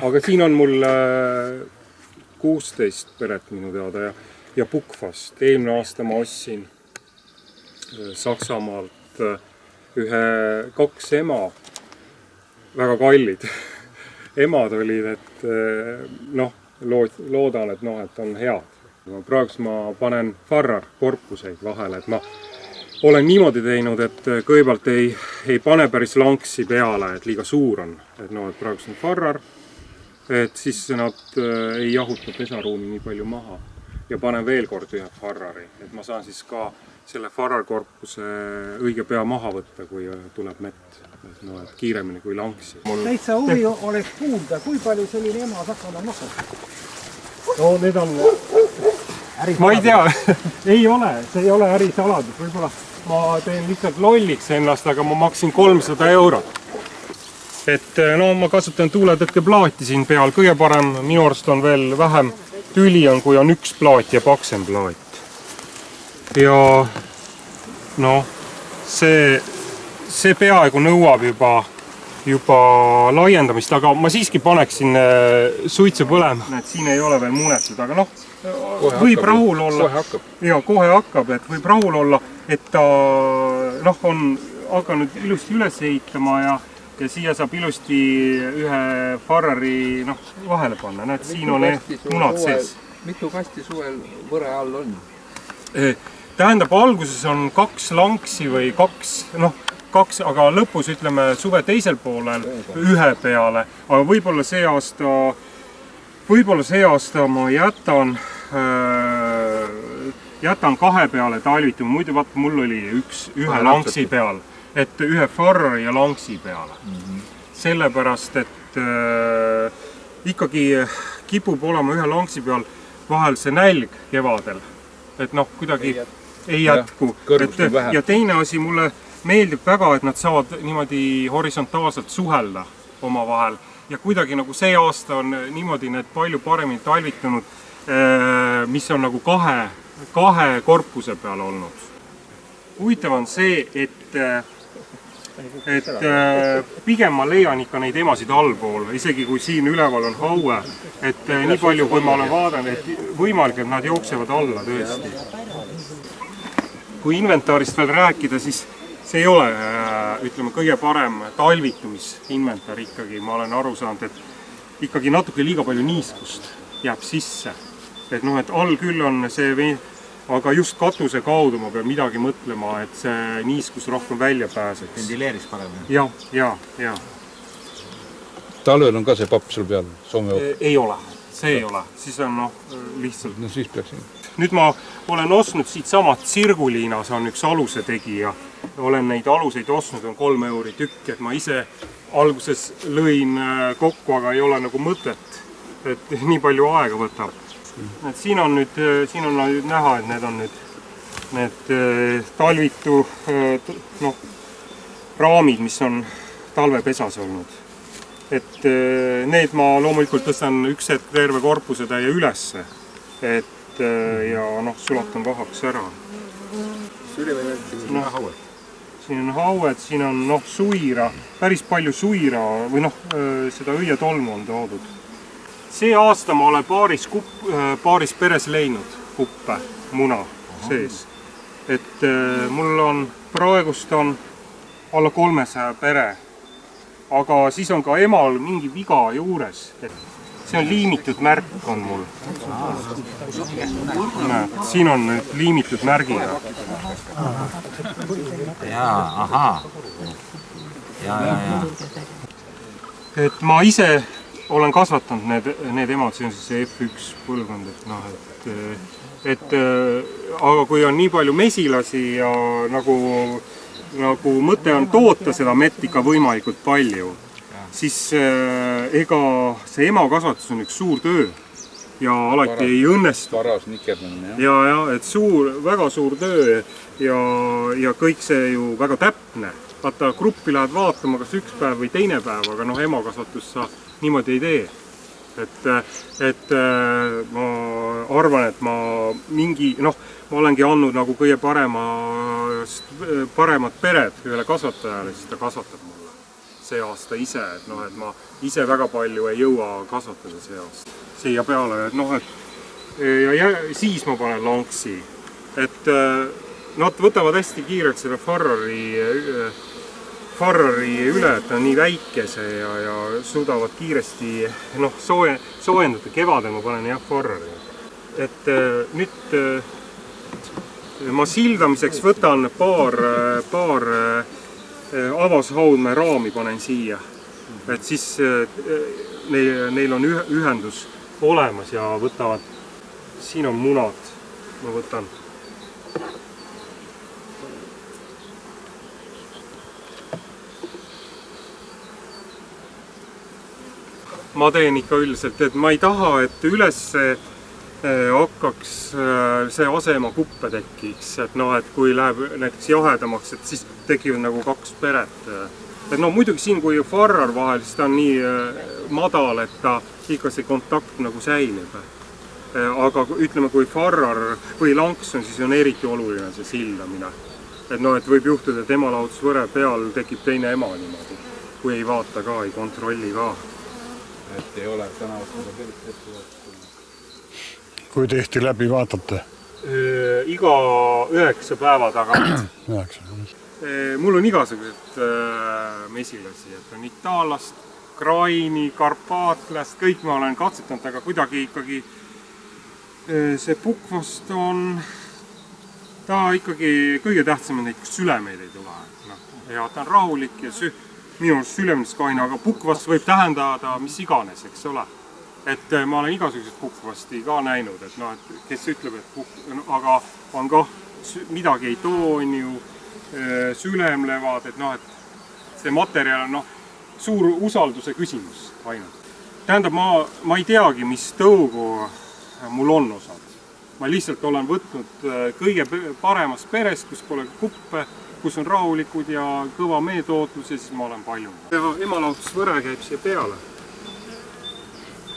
Aga siin on mul 16 peret minu teada ja Pukvast. Eelmine aasta ma ostsin Saksamaalt kaks ema, väga kallid. Emad olid, et loodan, et on head. Praegu ma panen Farrar korpuseid vahele, et ma olen niimoodi teinud, et kõigepealt ei pane päris lanksi peale, et liiga suur on. Et praegu on Farrar. Et siis nad ei jahuta pesaruumi nii palju maha ja panen veel kord ühe Farrari, et ma saan siis ka selle Farrar korpuse õige pea maha võtta, kui tuleb mett, et kiiremini kui lanksi. Täitsa huvi oleks kuulda, kui palju selline ema Saksamaal maksab? No need on... Ma ei tea, ei ole, see ei ole ärisaladus, võib-olla ma teen lihtsalt lolliks ennast, aga ma maksin 300 €. Et ma kasutan tuuletõkkeplaati siin peal, kõige parem minu arust on veel vähem tüli on, kui on üks plaat ja paksem plaat. Ja see peaaegu nõuab juba laiendamist, aga ma siiski paneksin suitsu põlema. Näed, siin ei ole veel munetud, aga võib rahul olla. Kohe hakkab, et võib rahul olla, et ta on hakanud ilusti üles ehitama ja siia saab ilusti ühe Farrari vahele panna. Näed, siin on munad sees. Mitu kasti suvel võre all on? Tähendab, alguses on 2 lanksi või 2, aga lõpus ütleme suve teisel poolel ühe peale. Aga võib-olla see aasta ma jätan 2 peale talvituma. Muidu vaata, mul oli ühe lanksi peal. Et ühe Farrari ja lanksi peale. Sellepärast, et ikkagi kipub olema ühe lanksi peal vahel see nälg kevadel. Et kuidagi ei jätku. Ja teine asi, mulle meeldib väga, et nad saavad niimoodi horisontaalselt suhelda oma vahel. Ja kuidagi see aasta on niimoodi need palju paremini talvitunud, mis on kahe korpuse peal olnud. Huvitav on see, et pigem ma leian ikka neid emasid allpool, isegi kui siin üleval on haue, et nii palju, kui ma olen vaadanud, et võimalik, et nad jooksevad alla tõesti. Kui inventaarist veel rääkida, siis see ei ole, ütleme, kõige parem talvitumisinventar ikkagi. Ma olen aru saanud, et ikkagi natuke liiga palju niiskust jääb sisse. Et all küll on see, aga just katuse kaudu ma pean midagi mõtlema, et see niiskus rohkem välja pääseks. Ventileeris parem? Ja. Talvel on ka see papp sul peal? Ei ole, see ei ole. Siis on lihtsalt... No siis peaks. Nüüd ma olen ostnud siit samat Sirguliinas on üks aluse tegija. Olen neid aluseid ostnud, on 3 € tükk, et ma ise alguses lõin kokku, aga ei ole mõtet, et nii palju aega võtab. Siin on nüüd näha, et need on need talvitu raamid, mis on talvepesas olnud. Et need ma loomulikult tõstan üks hetk terve korpuse täie ülesse ja sulatan vahaks ära. Siin on haued, siin on suira, päris palju suira või seda õietolmu on toodud. See aasta ma olen paaris peres leidnud kuppe, muna sees. Et mul on praegust on alla 300 pere, aga siis on ka emal mingi viga juures. See on liimitud märk on mul. Siin on nüüd liimitud märgiga. Ahaa. Et ma ise olen kasvatanud need emad, see on siis F1 põlvkond, aga kui on nii palju mesilasi ja nagu mõte on toota seda mett ikka võimalikult palju, siis ega see emakasvatus on üks suur töö. ja alati ei õnnestu. Varas nikerdamine, ja, et väga suur töö ja kõik see ju väga täpne. Vaata, gruppi lähed vaatama kas üks päev või teine päev, aga emakasvatus sa niimoodi ei tee. Et ma arvan, et ma olengi andnud nagu kõige paremat pered ühele kasvatajale, siis ta kasvatab mulle see aasta ise, et ma ise väga palju ei jõua kasvatada see aasta. Siia peale, ja siis ma panen lanksi, et nad võtavad hästi kiirelt selle Farrari üle, et ta on nii väikese ja suudavad kiiresti soojendada. Kevadel ma panen Farrari. Et nüüd ma sildamiseks võtan paar avashaudme raami panen siia. Et siis neil on ühendus olemas ja võtavad, siin on munad, ma võtan. Ma teen ikka üldiselt, et ma ei taha, et üles hakkaks see asema kuppe tekiks, et kui läheb näiteks jahedamaks, et siis tekivad nagu kaks peret. Et muidugi siin, kui Farrar vahel, siis ta on nii madal, et ta ikka see kontakt nagu säilib. Aga ütleme, kui Farrar või lanks on, siis on eriti oluline see sildamine. Et võib juhtuda, et emalahutusvõre peal tekib teine ema niimoodi, kui ei vaata ka, ei kontrolli ka. Et ei ole tänavatada päris ette vaatama. Kui tihti läbi vaatate? Iga 9 päeva tagant. 9. Mul on igasugused mesilasi, et on Itaallast, Kraini, Karpaatlast, kõik ma olen katsetanud, aga kuidagi ikkagi see Pukkvast on, ta ikkagi kõige tähtsam, et sülemeid ei tule. Ja ta on rahulik ja minu arust sülemist kahine, aga Pukkvast võib tähendada mis iganes, eks ole. Et ma olen igasugused Pukkvasti ka näinud, et kes ütleb, et aga on ka midagi ei too, sülemlevad, et see materjal on suur usalduse küsimus ainult. Tähendab, ma ei teagi, mis tõugu mul on osad. Ma lihtsalt olen võtnud kõige paremast perest, kus pole kuppe, kus on rahulikud ja kõva meetootlus ja siis ma olen palju. Emalahutusvõre käib siia peale.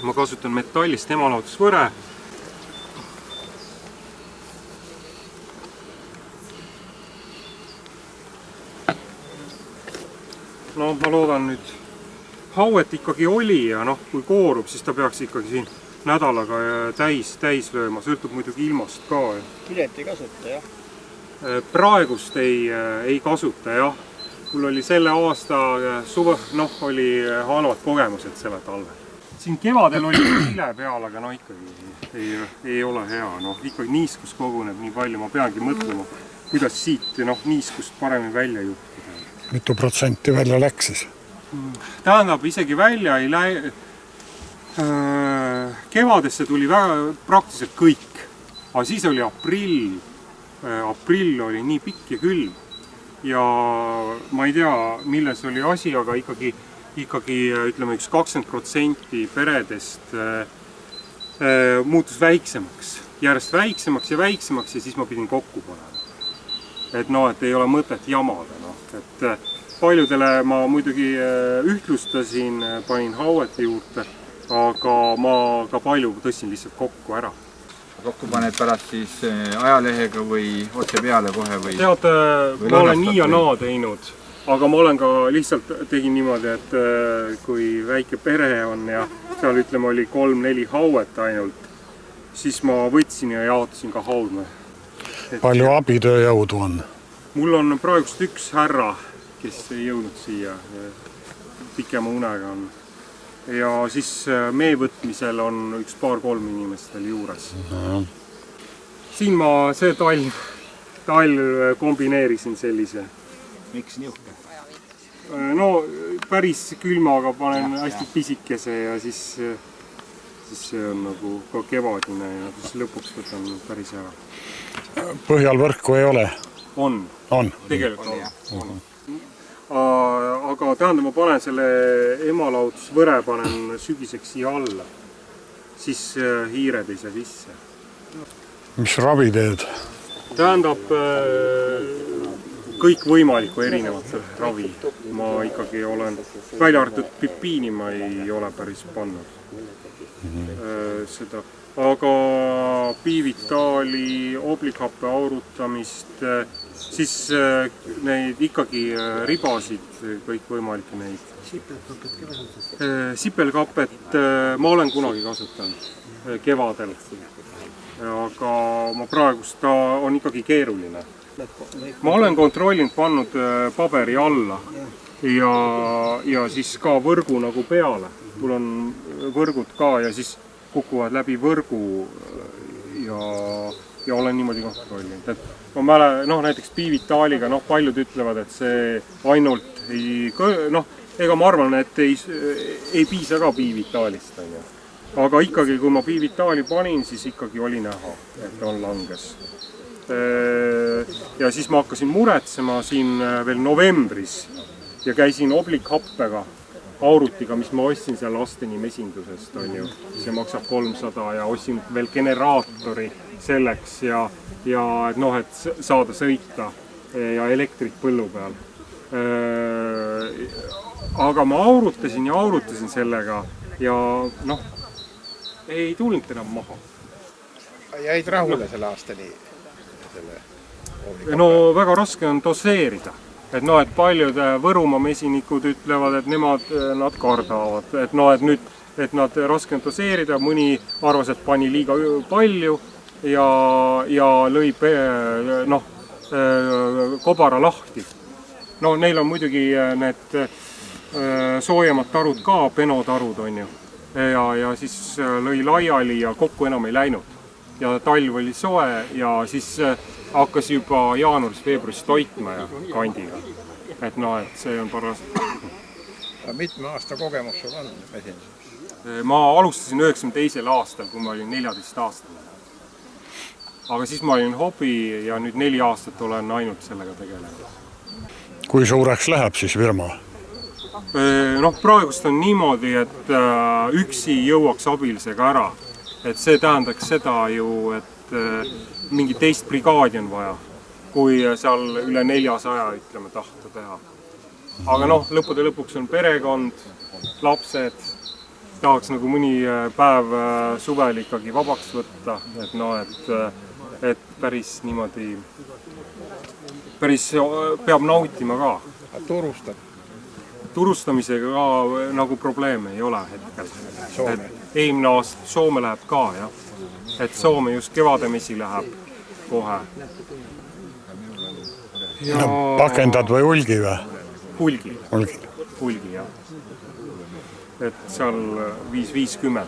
Ma kasutan metallist emalahutusvõre. Ma loodan nüüd, hauet ikkagi oli ja kui koorub, siis ta peaks ikkagi siin nädalaga täis lööma, sõltub muidugi ilmast ka. Pilet ei kasuta, jah? Praegust ei kasuta, jah. Mul oli selle aasta suve, oli halvad kogemused selle talve. Siin kevadel oli vile peal, aga ikkagi ei ole hea. Ikkagi niiskus koguneb nii palju, ma peangi mõtlema, kuidas siit niiskust paremini välja juhtida. Mitu protsenti välja läks siis? Tähendab, isegi välja ei lähe. Kevadesse tuli praktiliselt kõik, aga siis oli aprill. Aprill oli nii pikk ja külm ja ma ei tea, milles oli asi, aga ikkagi ütleme, 20% peredest muutus väiksemaks, järjest väiksemaks ja siis ma pidin kokku panema. Et ei ole mõtet jamada. Et paljudele ma muidugi ühtlustasin, panin hauete juurde, aga ma ka palju tõstsin lihtsalt kokku ära. Kokku paned pärast siis ajalehega või otse peale kohe või? Tead, ma olen nii ja naa teinud, aga ma olen ka lihtsalt tegin niimoodi, et kui väike pere on ja seal ütleme oli 3-4 hauet ainult, siis ma võtsin ja jaotasin ka haudme. Palju abitööjõudu on? Mul on praegust üks härra, kes ei jõudnud siia, pikema unega on. Ja siis mee võtmisel on üks paar-kolm inimest veel juures. Siin ma see talv kombineerisin sellise. Miks niuhke? Päris külmaga panen hästi pisikese ja siis see on nagu ka kevadine ja siis lõpuks võtan päris ära. Põhjal võrku ei ole? On. Tegelikult on. Aga tähendab, ma panen selle emalahutusvõre panen sügiseks siia alla. siis hiired ei saa sisse. mis ravi teed? Tähendab kõik võimalikku erinevat ravi. Ma ikkagi olen, välja arvatud pipiini ma ei ole päris pannud seda. Aga piivitaali, oblihappe aurutamist, siis neid ikkagi ribasid, kõik võimalikke neid. Sipelkapet ma olen kunagi kasutanud kevadel, aga ma praegust ta on ikkagi keeruline. Ma olen kontrollinud pannud paberi alla ja siis ka võrgu nagu peale. Mul on võrgud ka ja siis kukuvad läbi võrgu ja olen niimoodi kontrollinud. Et ma näiteks piivitaaliga, paljud ütlevad, et see ainult ei, ega ma arvan, et ei piisa ka piivitaalist. Aga ikkagi, kui ma piivitaali panin, siis ikkagi oli näha, et on langes. Ja siis ma hakkasin muretsema siin veel novembris ja käisin oblikhappega, aurutiga, mis ma ostsin seal Asteni mesindusest, on ju. See maksab 300 ja ostsin veel generaatori selleks ja et saada sõita ja elektrit põllu peal. Aga ma aurutasin sellega ja ei tulnud enam maha. Jäid rahule selle Asteni? No väga raske on doseerida. Et paljud Võrumaa mesinikud ütlevad, et nad kardavad. Et nad raske on doseerida, mõni arvas, et pani liiga palju ja lõi kobara lahti. Neil on muidugi need soojemad tarud ka, penotarud on ju. Ja siis lõi laiali ja kokku enam ei läinud. Ja talv oli soe ja siis hakkas juba jaanuaris-veebruaris toitma ja kandiga. Et see on paras. Mitme aasta kogemus sul on mesinduses? Ma alustasin 92. aastal, kui ma olin 14 aastane. Aga siis ma olin hobi ja nüüd 4 aastat olen ainult sellega tegelenud. Kui suureks läheb siis firma? Praegust on niimoodi, et üksi jõuaks abilisega ära. Et see tähendaks seda ju, et mingi teist brigaadi on vaja, kui seal üle 400 ütleme tahta teha. Aga lõppude lõpuks on perekond, lapsed, tahaks nagu mõni päev suvel ikkagi vabaks võtta, et päris niimoodi, päris peab nautima ka. Turustamisega ka nagu probleeme ei ole hetkel. Eelmine aasta Soome läheb ka, jah. Et Soome just kevademesi läheb kohe. Pakendad või hulgi või? Hulgi. Hulgi. Hulgi, jah. Et seal 550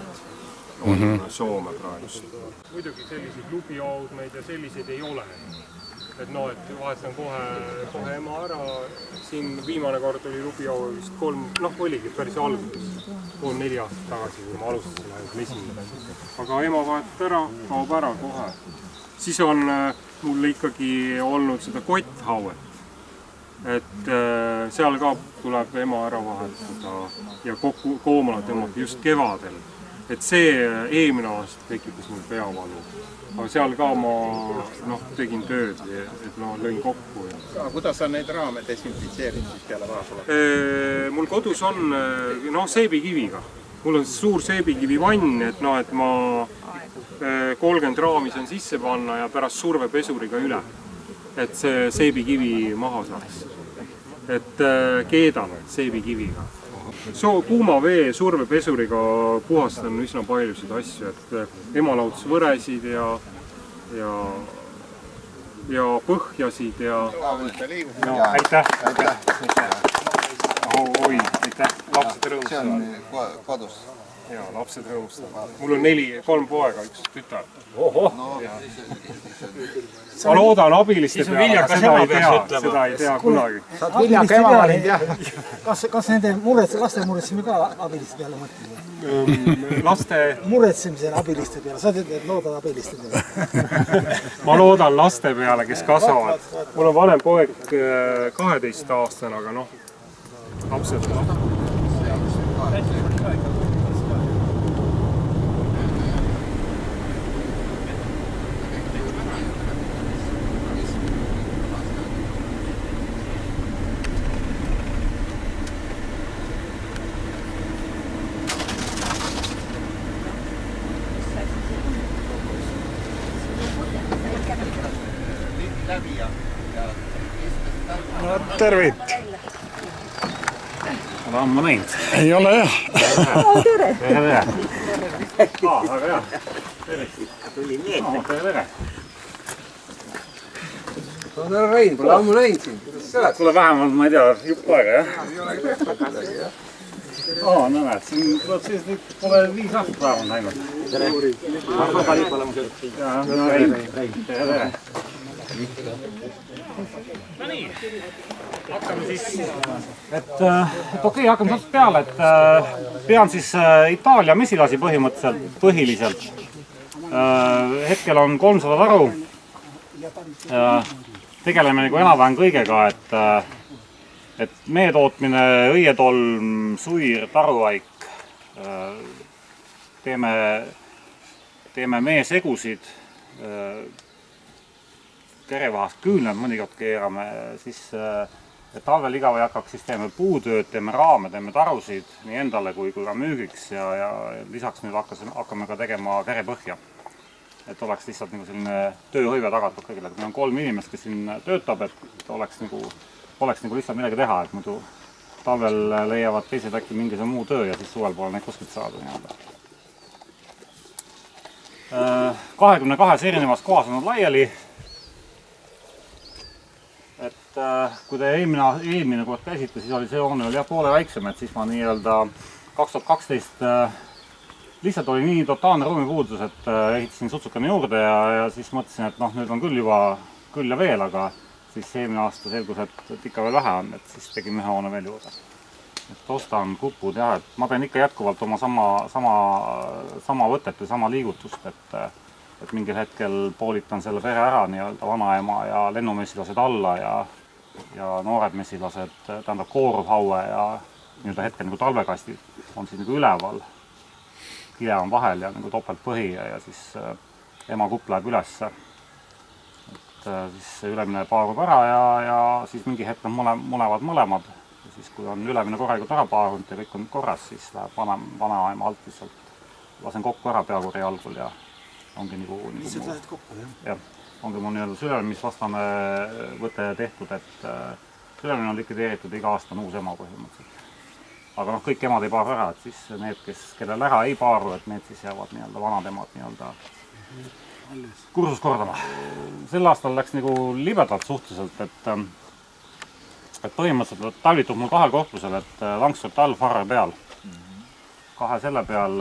on Soome praegust. Muidugi selliseid lubiaudmeid ja selliseid ei ole. Et vahetan kohe ema ära. Siin viimane kord oli lubiau vist 3, oligi päris alguses. 3-4 aastat tagasi, kui ma alustasin ainult mesinda. Aga ema vahetab ära, kaob ära kohe. Siis on mul ikkagi olnud seda kotthauet. Et seal ka tuleb ema ära vahetada ja koomale tõmmata just kevadel. Et see eelmine aasta tekitas mul peavalu. Aga seal ka ma tegin tööd, et lõin kokku. Aga kuidas sa neid raame desinfitseerid siis peale vaasule? Mul kodus on seebikiviga. Mul on suur seebikivi vann, et ma 30 raami saan sisse panna ja pärast survepesuriga üle. Et see seebikivi maha saaks. Et keedan seebikiviga. Kuuma vee survepesuriga puhastan üsna paljusid asju, et emalaudus võresid ja põhjasid ja... Aitäh! Oi, aitäh! Lapsed rõõmustavad. See on kodus. Jaa, lapsed rõõmustavad. Mul on 3 poega, 1 tütar. Ohoh! Ma loodan abiliste peale, aga seda ei tea kunagi. Sa oled Viljaka ema valinud, jah. Kas nende laste muretsemine ka abiliste peale mõtlema? Laste... Muretsemise abiliste peale. Sa tead, et loodad abiliste peale. Ma loodan laste peale, kes kasvavad. Mul on vanem poeg 12 aastane, aga lapsed... tervit! Olen ammu näinud. Ei ole jah. Tere! Väga hea. Tuli meelde. Tere! Härra Rein, pole ammu näinud siin. Kuidas sa oled? Kuule vähemalt, ma ei tea, jupp aega, jah? Näed, siin tuleb siis nüüd pole 5 aastat vähemalt näinud. Tere! Arvo Kali pole mu sõlg. Jaa, Rein. Tere! No nii, hakkame siis, et okei, hakkame saast peale, et pean siis Itaalia mesilasi põhiliselt. Hetkel on 300 taru. Tegeleme nagu enam-vähem kõigega, et mee tootmine, õietolm, suir, taruaik, teeme meesegusid, kerevahast küünlad mõnikord keerame, siis talvel iga või hakkaks, siis teeme puutööd, teeme raame, teeme tarusid nii endale kui ka müügiks ja lisaks nüüd hakkame ka tegema kerepõhja. Et oleks lihtsalt nagu selline tööhõive tagatud kõigile. Meil on 3 inimest, kes siin töötab, et oleks nagu lihtsalt midagi teha, et muidu talvel leiavad teised äkki mingisugune muu töö ja siis suvel pole neid kuskilt saada. 22 erinevas kohas on nad laiali. Et kui te eelmine kord käisite, siis oli see hoone oli poole väiksem, et siis ma nii-öelda 2012 lihtsalt oli nii totaalne ruumipuudus, et ehitasin sutsukane juurde ja siis mõtlesin, et nüüd on küll juba küll ja veel, aga siis eelmine aasta selgus, et ikka veel vähe on, et siis tegime ühe hoone veel juurde. Et ostan kupud jah, et ma pean ikka jätkuvalt oma sama võtet või sama liigutust, et mingil hetkel poolitan selle pere ära nii-öelda vanaema ja lennumesilased alla ja noored mesilased, tähendab kooruvhaue ja nii-öelda hetkel nagu talvekastid on siin nagu üleval. Kile on vahel ja nagu topeltpõhi ja siis ema kupp läheb ülesse. Et siis ülemine paarub ära ja siis mingi hetk on mõlemad. Ja siis kui on ülemine korralikult ära paarunud ja kõik on korras, siis läheb vanaema alt lihtsalt lasen kokku ära peakuri algul ja ongi nagu lihtsalt lased kokku, jah? Jah, ongi mul nii-öelda sülemisvastane võte tehtud, et sülemine on likvideeritud iga aasta on uus ema põhimõtteliselt. Aga kõik emad ei paaru ära, et siis need, kellel ära ei paaru, et need siis jäävad nii-öelda vanad emad nii-öelda kursus kordama. Sel aastal läks nagu libedalt suhteliselt, et põhimõtteliselt talvitub mul 2 korpusel, et Langstroth all Farre peal. 2 selle peal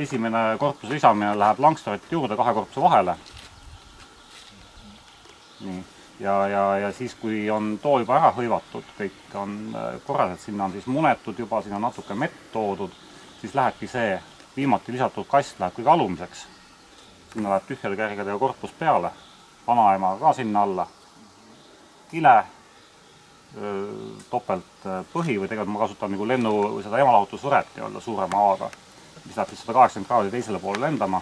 esimene korpuse lisamine läheb Langstroth juurde 2 korpuse vahele. Nii. Ja siis, kui on too juba ära hõivatud, kõik on korras, et sinna on siis munetud juba, sinna on natuke mett toodud, siis lähebki see viimati lisatud kast läheb kõige alumiseks. Sinna läheb tühjade kärgedega korpus peale, vanaema ka sinna alla, kile, topelt põhi või tegelikult ma kasutan nagu lennu või seda emalahutusvõret nii-öelda suurema avaga, mis läheb siis 180 kraadi teisele poole lendama.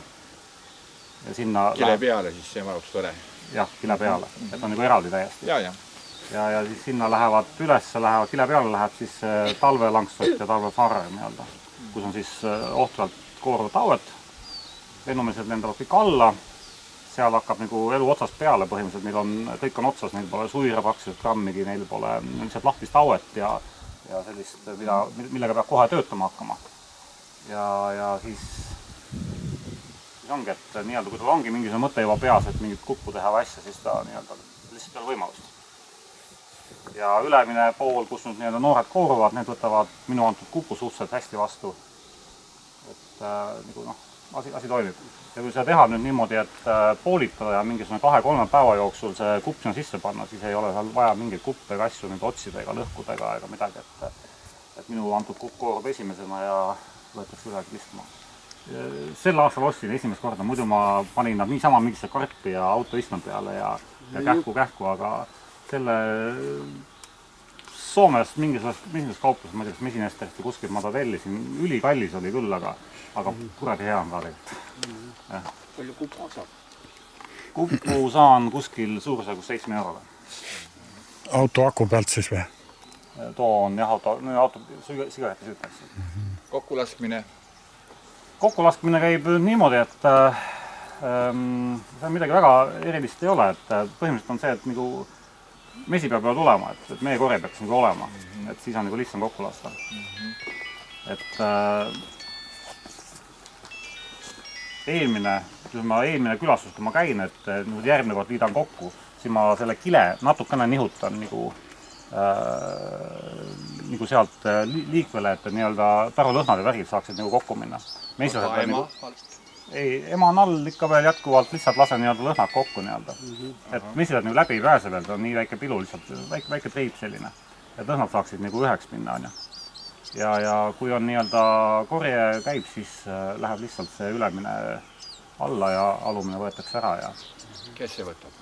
Ja sinna kile peale siis emalahutusvõre. Jah, kile peale, et on nagu eraldi täiesti. Ja siis sinna lähevad kile peale läheb siis talve Langstroth ja talve Farre nii-öelda, kus on siis ohtralt kooruvat auet. Lennumesed lendavad kõik alla, seal hakkab nagu elu otsast peale põhimõtteliselt, kõik on otsas, neil pole suira praktiliselt grammigi, neil pole lihtsalt lahtist auet ja sellist, millega peab kohe töötama hakkama. Ja siis ongi, et nii-öelda kui sul ongi mingisugune mõte juba peas, et mingit kuppu teha või asja, siis ta nii-öelda lihtsalt ei ole võimalust. Ja ülemine pool, kus nüüd nii-öelda noored kooruvad, need võtavad minu antud kupu suhteliselt hästi vastu. Et nagu asi toimib. Ja kui seda teha nüüd niimoodi, et poolitada ja mingisugune 2-3 päeva jooksul see kupp sinna sisse panna, siis ei ole seal vaja mingeid kuppe ega asju nüüd otsida ega lõhkudega ega midagi, et minu antud kupp koorub esimesena ja võetakse üle istuma. Sel aastal ostsin esimest korda, muidu ma panin nad niisama mingisse karpi ja autoistme peale ja kähku, aga selle Soomest mingisugust kauplus, ma ei tea, kas Mesinestest või kuskilt ma ta tellisin, ülikallis oli küll, aga kuradi hea on ka tegelikult. Palju kupp maksab? Kuppu saan kuskil suurusjärgus 7 €. Auto aku pealt siis või? Too on jah, auto sigareti süütakse. Kokkulaskmine? Kokkulaskmine käib niimoodi, et see midagi väga erilist ei ole, et põhimõtteliselt on see, et nagu mesi peab juba tulema, et meie korje peaks nagu olema, et siis on nagu lihtsam kokku lasta. Et eelmine külastus, kui ma käin, et järgmine kord liidan kokku, siis ma selle kile natukene nihutan nagu sealt liikvele, et nii-öelda tarulõhnad ja värgid saaksid nagu kokku minna. Ei, ema on all ikka veel jätkuvalt, lihtsalt lasen nii-öelda lõhnad kokku nii-öelda. Et mesilased nagu läbi ei pääse veel, see on nii väike pilu, lihtsalt väike triip selline. Et lõhnad saaksid nagu üheks minna, on ju. Ja kui on nii-öelda korje käib, siis läheb lihtsalt see ülemine alla ja alumine võetakse ära ja... Kes see võtab?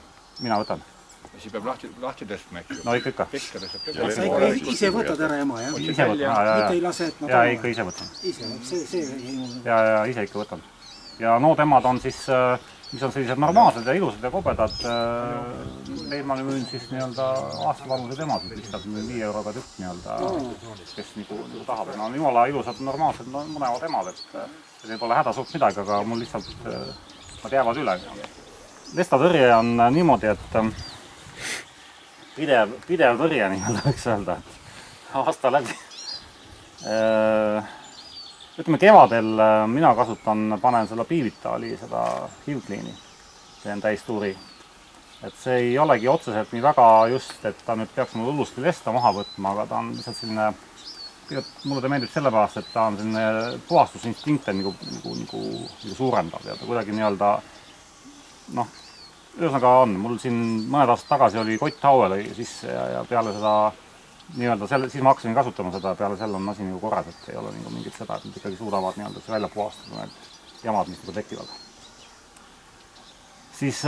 Mina võtan. Ja siis peab lahti tõstma, eks ju? No ikka. Sa ikka ise võtad ära ema, jah? Ise võtan, mitte ei lase, et ja ikka ise võtan. Ja ise ikka võtan. Ja nood emad on siis, mis on sellised normaalsed ja ilusad ja kobedad, neid ma müün siis nii-öelda aastavanused emasid, lihtsalt müün 5 euroga tükk nii-öelda, kes nagu tahab. No jumala ilusad, normaalsed, mõnevad emad, et ei pole häda suht midagi, aga mul lihtsalt nad jäävad üle. Lestatõrje on niimoodi, et pidev tõrje, nii-öelda võiks öelda, aasta läbi. Ütleme kevadel mina panen selle Piivitaali, seda Hivcleani, see on täistuuri. Et see ei olegi otseselt nii väga just, et ta nüüd peaks mul hullusti lesta maha võtma, aga ta on lihtsalt selline, mulle ta meeldib sellepärast, et ta on selline puhastusinstinkte nagu suurendab ja ta kuidagi nii-öelda, noh, ühesõnaga on, mul siin mõned aastad tagasi oli Kott Haue lõi sisse ja peale seda nii-öelda siis ma hakkasin kasutama seda, peale selle on asi nagu korras, et ei ole nagu mingit seda, et nad ikkagi suudavad nii-öelda see välja puhastada need jamad, mis nagu tekivad. Siis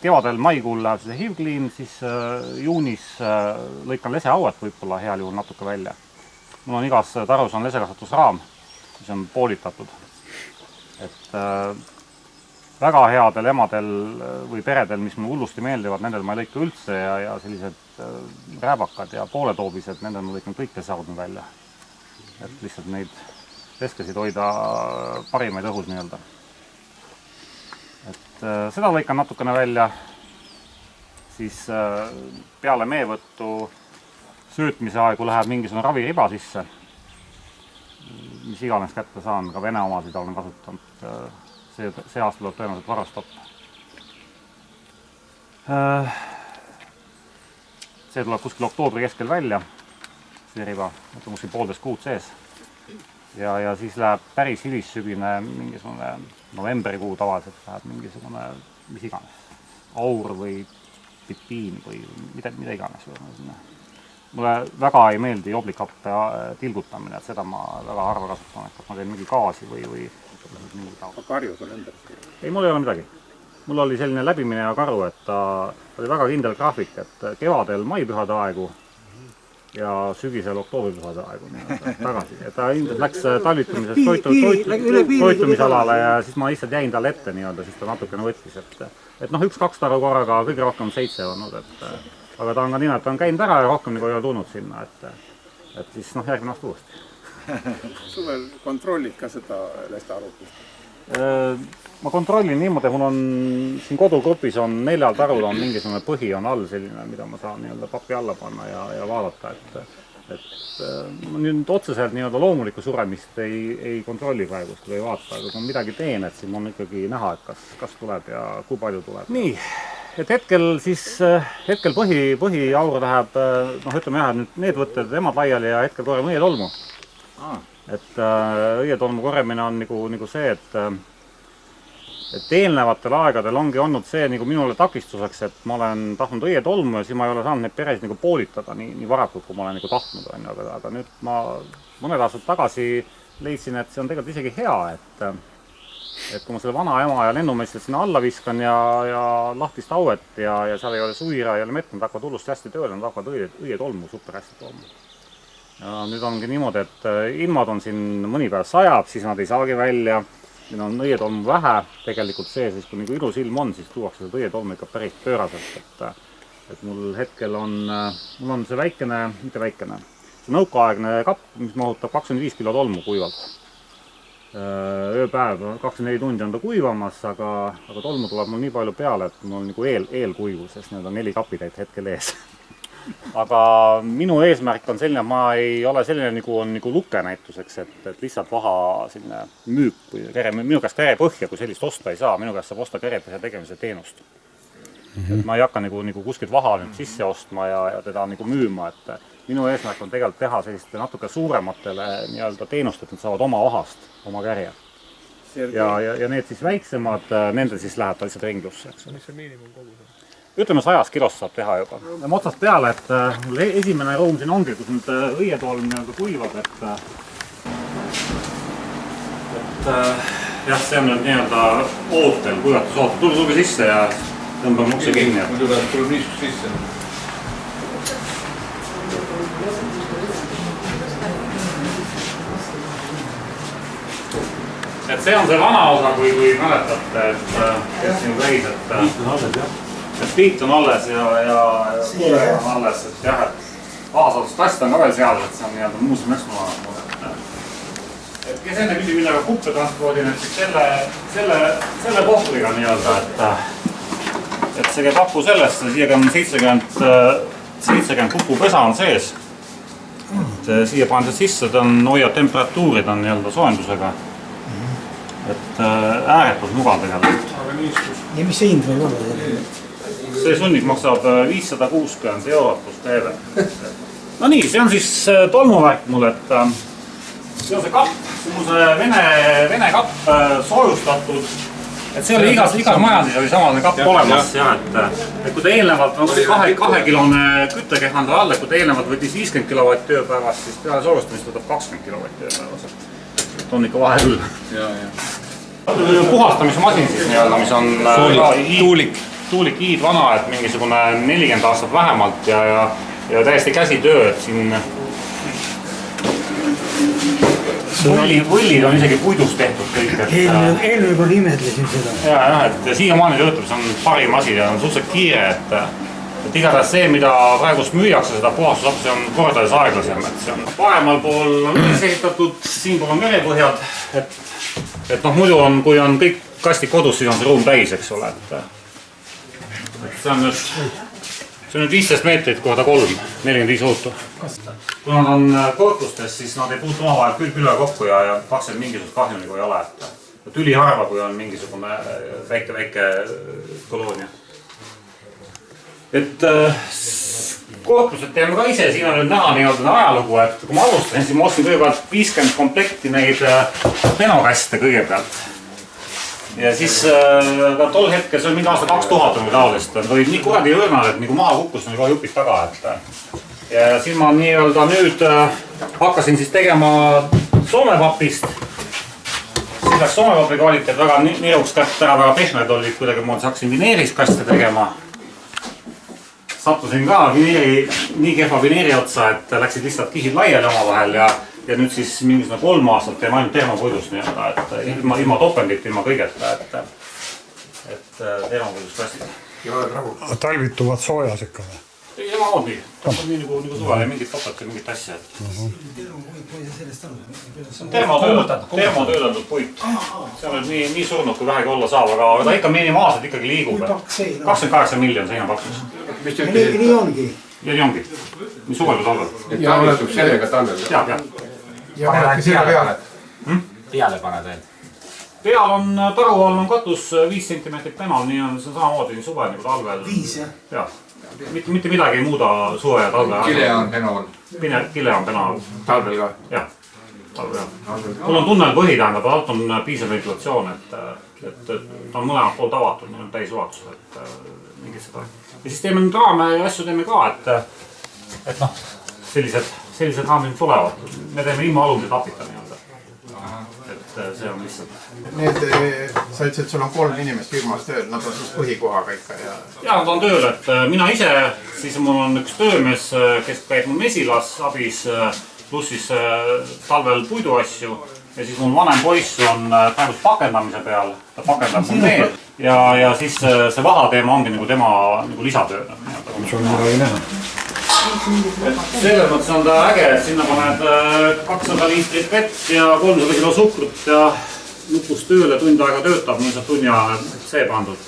kevadel maikuul läheb see Hivclean, siis juunis lõikan lesehauet võib-olla heal juhul natuke välja. Mul on igas tarus on lesekasvatusraam, mis on poolitatud. Et väga headel emadel või peredel, mis mulle hullusti meeldivad, nendel ma ei lõika üldse ja sellised rääbakad ja pooletoobised, nendel ma lõikan kõik lesehaudnud välja. Et lihtsalt neid leskesid hoida parimaid õhus nii-öelda. Et seda lõikan natukene välja, siis peale meevõttu söötmise aegu läheb mingisugune raviriba sisse, mis iganes kätte saan, ka vene omasid olen kasutanud. See aasta tuleb tõenäoliselt varastopp. See tuleb kuskil oktoobri keskel välja, see riba, et on kuskil 1,5 kuud sees. Ja siis läheb päris hilissügine mingisugune novembrikuu tavaliselt läheb mingisugune, mis iganes, aur või pipiin või mida iganes. Mulle väga ei meeldi joblikappe tilgutamine, et seda ma väga harva kasutan, et ma teen mingi gaasi või karjud on enda? Ei, mul ei ole midagi. Mul oli selline läbimine ja karu, et ta oli väga kindel graafik, et kevadel maipühade aegu ja sügisel oktoobripühade aegu tagasi. Et ta ilmselt läks talvitumisest toitumisalale ja siis ma lihtsalt jäin talle ette nii-öelda, siis ta natukene võttis. Et 1-2 taru korraga, kõige rohkem 7 olnud. Aga ta on ka nii, et ta on käinud ära ja rohkem nagu ei ole tulnud sinna. Et siis järgmine aasta uuesti. Suvel kontrollid ka seda lestearvutust? Ma kontrollin niimoodi, mul on siin kodugrupis on 4 tarul on mingisugune põhi on all selline, mida ma saan nii-öelda papi alla panna ja vaadata, et nüüd otseselt nii-öelda loomulikku suremist ei kontrolli praegust või ei vaata, aga kui ma midagi teen, et siin on ikkagi näha, et kas tuleb ja kui palju tuleb. Nii, et hetkel põhiaur läheb, ütleme jah, et need võtted emad laiali ja hetkel korjame õietolmu. Et õietolmu korjamine on nagu see, et eelnevatel aegadel ongi olnud see minule takistuseks, et ma olen tahtnud õietolmu ja siis ma ei ole saanud neid peresid poolitada nii varakult, kui ma olen tahtnud. Aga nüüd ma mõned aastad tagasi leidsin, et see on tegelikult isegi hea, et kui ma selle vana ema ja lennumessid sinna alla viskan ja lahtist hauet ja seal ei ole suira ja mett, nad hakkavad hullusti hästi tööle, nad hakkavad õietolmu super hästi tooma. Ja nüüd ongi niimoodi, et ilmad on siin mõni päev sajab, siis nad ei saagi välja. Siin on õietolmu vähe, tegelikult see, siis kui ilus ilm on, siis tuuakse seda õietolmu ikka päris pööraselt. Et mul hetkel mul on see väikene, mitte väikene, see nõukaaegne kapp, mis mahutab 25 kilo tolmu kuivalt. ööpäev 24 tundi on ta kuivamas, aga tolmu tuleb mul nii palju peale, et mul on nagu eelkuivus, sest need on 4 kapitäit hetkel ees. Aga minu eesmärk on selline, et ma ei ole selline nagu on nagu luke näituseks, et lihtsalt vaha selline müük või minu käest kärepõhja, kui sellist osta ei saa, minu käest saab osta kärepõhja tegemise teenust. Et ma ei hakka nagu kuskilt vaha sisse ostma ja teda nagu müüma, et minu eesmärk on tegelikult teha selliste natuke suurematele nii-öelda teenust, et nad saavad oma vahast, oma kärje. Ja need siis väiksemad, nende siis läheb ta lihtsalt ringlusse. Mis see miinimumkogus on? Ütleme 100 kilost saab teha juba. Lähme otsast peale, et esimene ruum siin ongi, kus nüüd õietolm nii-öelda kuivab, et jah, see on nüüd nii-öelda ootel, kuivatus ootel. Tulge sisse ja tõmbame ukse kinni. Muidu tuleb niiskus sisse. Et see on see vana osa, kui mäletate, et kes siin käis, et piit on alles ja kuule on alles, et jah, et Aasalust kast on ka veel seal, et see on nii-öelda muuseum eksponaat. Et kes enne küsib millega kuppe transpordiin, et selle kohvriga nii-öelda, et see käib hapu sellesse, siia on 70 kupupesa on sees. Siia paned sisse, ta hoiab temperatuuri, ta on nii-öelda soojendusega. Et ääretult mugav tegelikult. Ja mis see hind võib olla? See sunnik maksab 560 eurot plus käive. No nii, see on siis tolmuvärk mul, et see on see kapp, see on see Vene kapp soojustatud. Et see oli igas majandis oli samasugune kapp olemas, et kui ta eelnevalt 2-kilone küttekehvandal all, et kui ta eelnevalt võttis 50 kW ööpäevas, siis peale soojustamist võtab 20 kW ööpäevas. Et on ikka vahe küll. Puhastamismasin siis nii-öelda, mis on tuulik hiidvana, et mingisugune 40 aastat vähemalt ja täiesti käsitöö, et siin võllid on isegi puidust tehtud kõik. Eelmine kord imetlesin seda. Ja, et siiamaani töötab, see on parim asi ja on suhteliselt kiire, et igatahes see, mida praegust müüakse, seda puhastusappi, see on kordades aeglasem, et see on paremal pool on üles ehitatud, siin pool on merepõhjad, et noh, muidu on, kui on kõik kastid kodus, siis on see ruum täis, eks ole, et see on nüüd 15 meetrit korda 3, 45 ruutu. Kui nad on korpustes, siis nad ei puutu omavahel külge kokku ja praktiliselt mingisugust kahju nagu ei ole. Et üliharva, kui on mingisugune väike koloonia. Et korpused teeme ka ise, siin on nüüd näha nii-öelda ajalugu, et kui ma alustasin, siis ma ostsin kõigepealt 50 komplekti neid penokaste kõigepealt. Ja siis tol hetkel, see oli mingi aasta 2000 või taolist, nad olid nii kuradi õõnad, et nagu maha kukkus nagu jupid taga. Ja siis ma nii-öelda nüüd hakkasin siis tegema soomepapist. Siis läks soomepapi kvaliteet väga niruks kätt ära, väga pehmed olid, kuidagi ma hakkasin vineerist kaste tegema. Sattusin ka nii kehva vineeri otsa, et läksid lihtsalt kihid laiali omavahel ja nüüd siis mingisugune 3 aastat teeme ainult termopuidust nii-öelda, et ilma topendit, ilma kõigeta, et termopuidust kastid. Talvituvad soojas ikka või? Ei, samamoodi. Ta on nii nagu suvel ja mingit topet ja mingit asja. See on termotöödeldud puit. See on nii surnud, kui vähegi olla saab, aga ta ikka minimaalselt ikkagi liigub. 28 miljon seina paksus. Nii ongi? Ja nii ongi. Nii suvel kui talvel. Ja aletub sellega talvel. Ja. Ja panedki sinna peale? Peale paned veel? Peal on, taru all on katus 5 cm penal, nii on see samamoodi nii suvel nagu talvel. 5, jah? Jah. Mitte midagi ei muuda suve ja talve. Kile on penal. Kile on penal. Talvel ka? Jah. Talvel jah. Mul on tunnelpõhi, tähendab, alt on piisav ventilatsioon, et ta on mõlemad poolt avatud, nii on täis ulatus, et mingit seda. Ja siis teeme nüüd raame ja asju teeme ka, et noh, sellised raamid tulevad. Me teeme ilma alumse tapita nii-öelda. Et see on lihtsalt. Need, sa ütlesid, et sul on 3 inimest firmas tööl, nad on siis põhikohaga ikka ja... Ja, nad on tööl, et mina ise, siis mul on üks töömees, kes käib mul mesilas abis, pluss siis talvel puiduasju. Ja siis mul vanem poiss on praegu pakendamise peal, ta pakendab mul need. Ja siis see vahateema ongi nagu tema lisatöö. Sul midagi näha. selles mõttes on ta äge, et sinna paned 200 liitrit vett ja 300 kilo suhkrut ja nupust tööle, tund aega töötab, mul saab tunni ajal see pandud